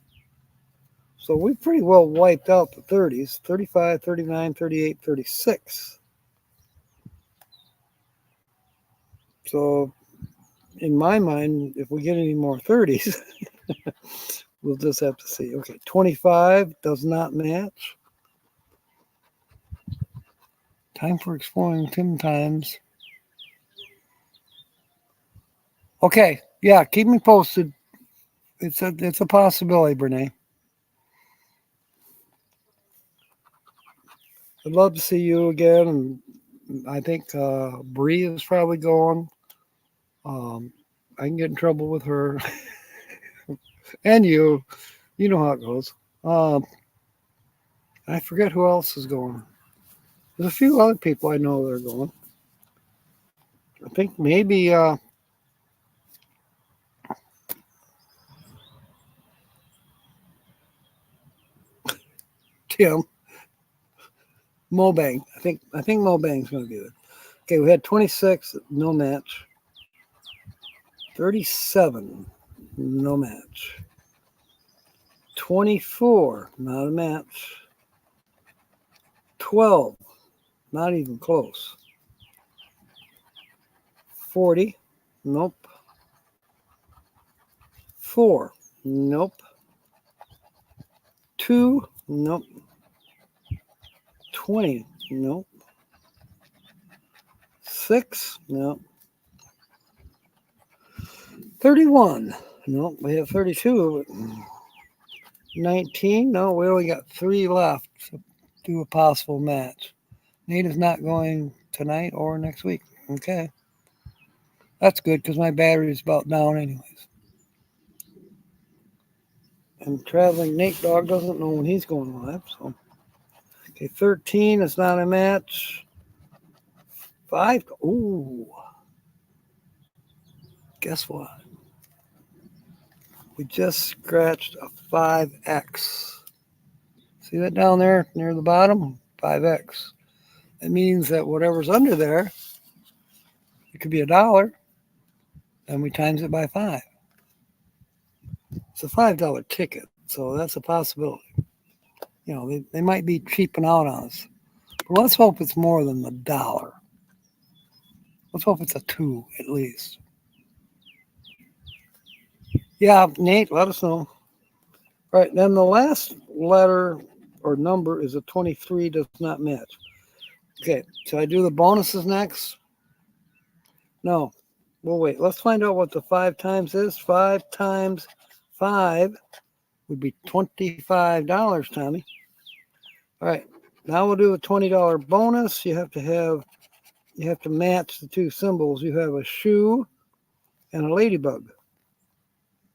So we pretty well wiped out the 30s, 35, 39, 38, 36. So in my mind, if we get any more 30s, we'll just have to see. Okay, 25 does not match. Time for exploring Tim times. Okay, yeah, keep me posted. It's a possibility, Brene. I'd love to see you again, and I think Bree is probably going. I can get in trouble with her, and you. You know how it goes. I forget who else is going. There's a few other people I know that are going. I think maybe Tim Mobang. I think Mobang's going to be there. Okay, we had 26, no match. 37, no match. 24, not a match. 12, not even close. 40, nope. 4, nope. 2, nope. 20, nope. 6, nope. 31, nope. We have 32. 19, no, we only got 3 left to do a possible match. Nate is not going tonight or next week. Okay. That's good because my battery is about down anyways. And traveling Nate Dog doesn't know when he's going live. So, okay, 13 is not a match. 5, ooh. Guess what? We just scratched a 5X. See that down there near the bottom? 5X. It means that whatever's under there, it could be $1, and we times it by 5. It's a $5 ticket, so that's a possibility. You know, they might be cheaping out on us. But let's hope it's more than $1. Let's hope it's a 2 at least. Yeah, Nate, let us know. All right, then the last letter or number is a 23, does not match. Okay, should I do the bonuses next? No. Well, wait. Let's find out what the 5 times is. 5 times 5 would be $25, Tommy. All right. Now we'll do a $20 bonus. You have to match the two symbols. You have a shoe and a ladybug.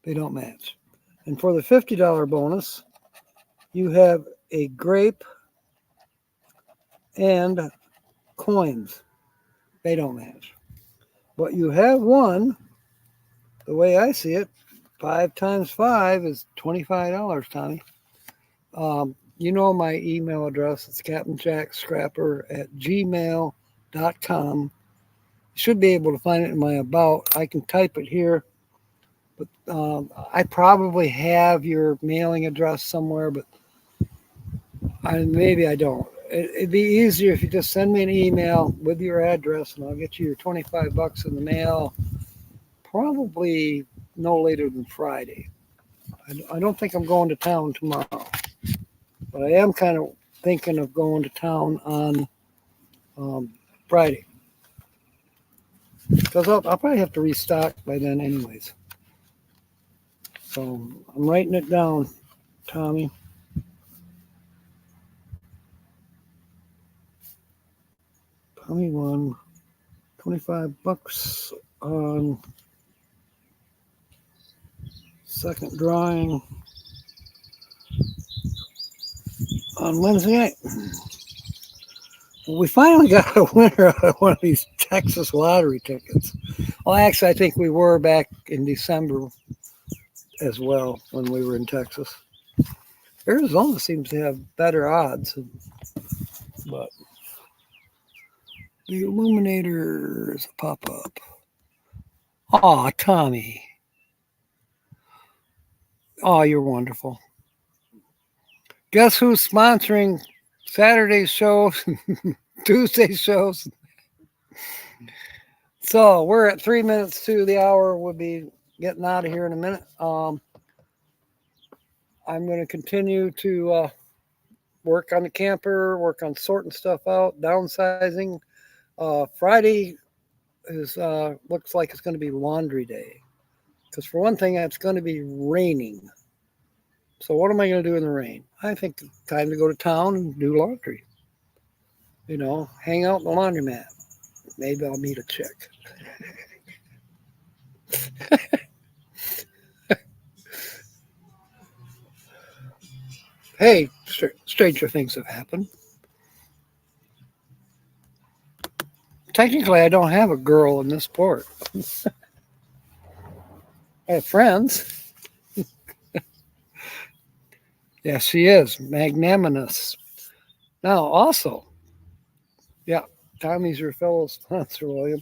They don't match. And for the $50 bonus, you have a grape and coins. They don't match. But you have won, the way I see it, 5 times 5 is $25, Tommy. You know my email address. It's captainjackscrapper@gmail.com. You should be able to find it in my about. I can type it here. But I probably have your mailing address somewhere, but maybe I don't. It'd be easier if you just send me an email with your address, and I'll get you your $25 in the mail, probably no later than Friday. I don't think I'm going to town tomorrow, but I am kind of thinking of going to town on Friday, because I'll probably have to restock by then anyways. So I'm writing it down, Tommy. Tommy won $25 on second drawing on Wednesday night. Well, we finally got a winner out of one of these Texas lottery tickets. Well, actually, I think we were back in December as well when we were in Texas. Arizona seems to have better odds, but the Illuminators pop up. Aw, Tommy. Oh, you're wonderful. Guess who's sponsoring Saturday's shows, Tuesday's shows? So we're at 3 minutes to the hour. We'll be getting out of here in a minute. I'm going to continue to work on the camper, work on sorting stuff out, downsizing. Friday is looks like it's going to be laundry day, because for one thing, it's going to be raining. So what am I going to do in the rain? I think it's time to go to town and do laundry. You know, hang out in the laundromat. Maybe I'll meet a chick. Hey, stranger things have happened. Technically, I don't have a girl in this port. I have friends. Yes, she is magnanimous. Now, also, yeah, Tommy's your fellow sponsor, William.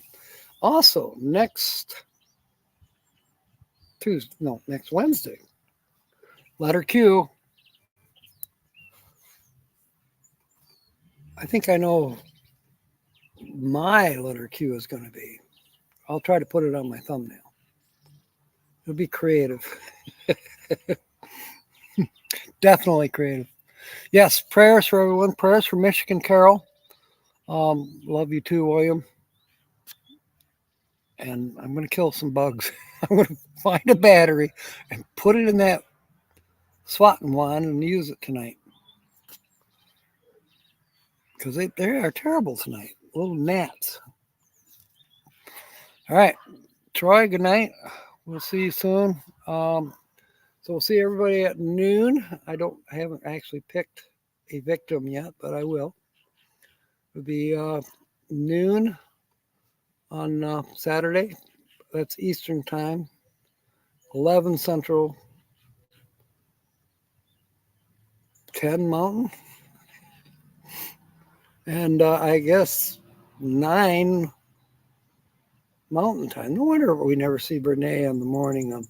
Also, next Wednesday, letter Q. I think I know my letter Q is going to be. I'll try to put it on my thumbnail. It'll be creative. Definitely creative. Yes, prayers for everyone. Prayers for Michigan Carol. Love you too, William. And I'm going to kill some bugs. I'm going to find a battery and put it in that swatting wand and use it tonight. Because they are terrible tonight. Little gnats. All right. Troy, good night. We'll see you soon. So we'll see everybody at noon. I haven't actually picked a victim yet, but I will. It'll be noon on Saturday. That's Eastern time. 11 Central. 10 Mountain. And I guess 9 Mountain time. No wonder we never see Brene in the morning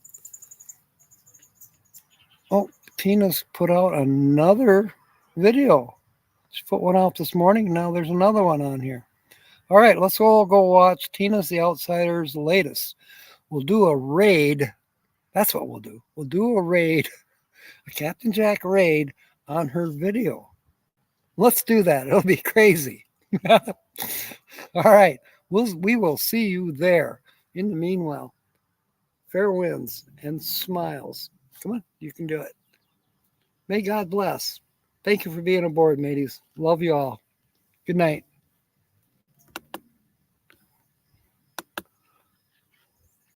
Tina's put out another video. She put one out this morning. Now there's another one on here. All right, let's all go watch Tina's The Outsiders latest. We'll do a raid. That's what we'll do. We'll do a raid, a Captain Jack raid on her video. Let's do that. It'll be crazy. All right, we will see you there. In the meanwhile, fair winds and smiles. Come on, you can do it. May God bless. Thank you for being aboard, mateys. Love you all. Good night.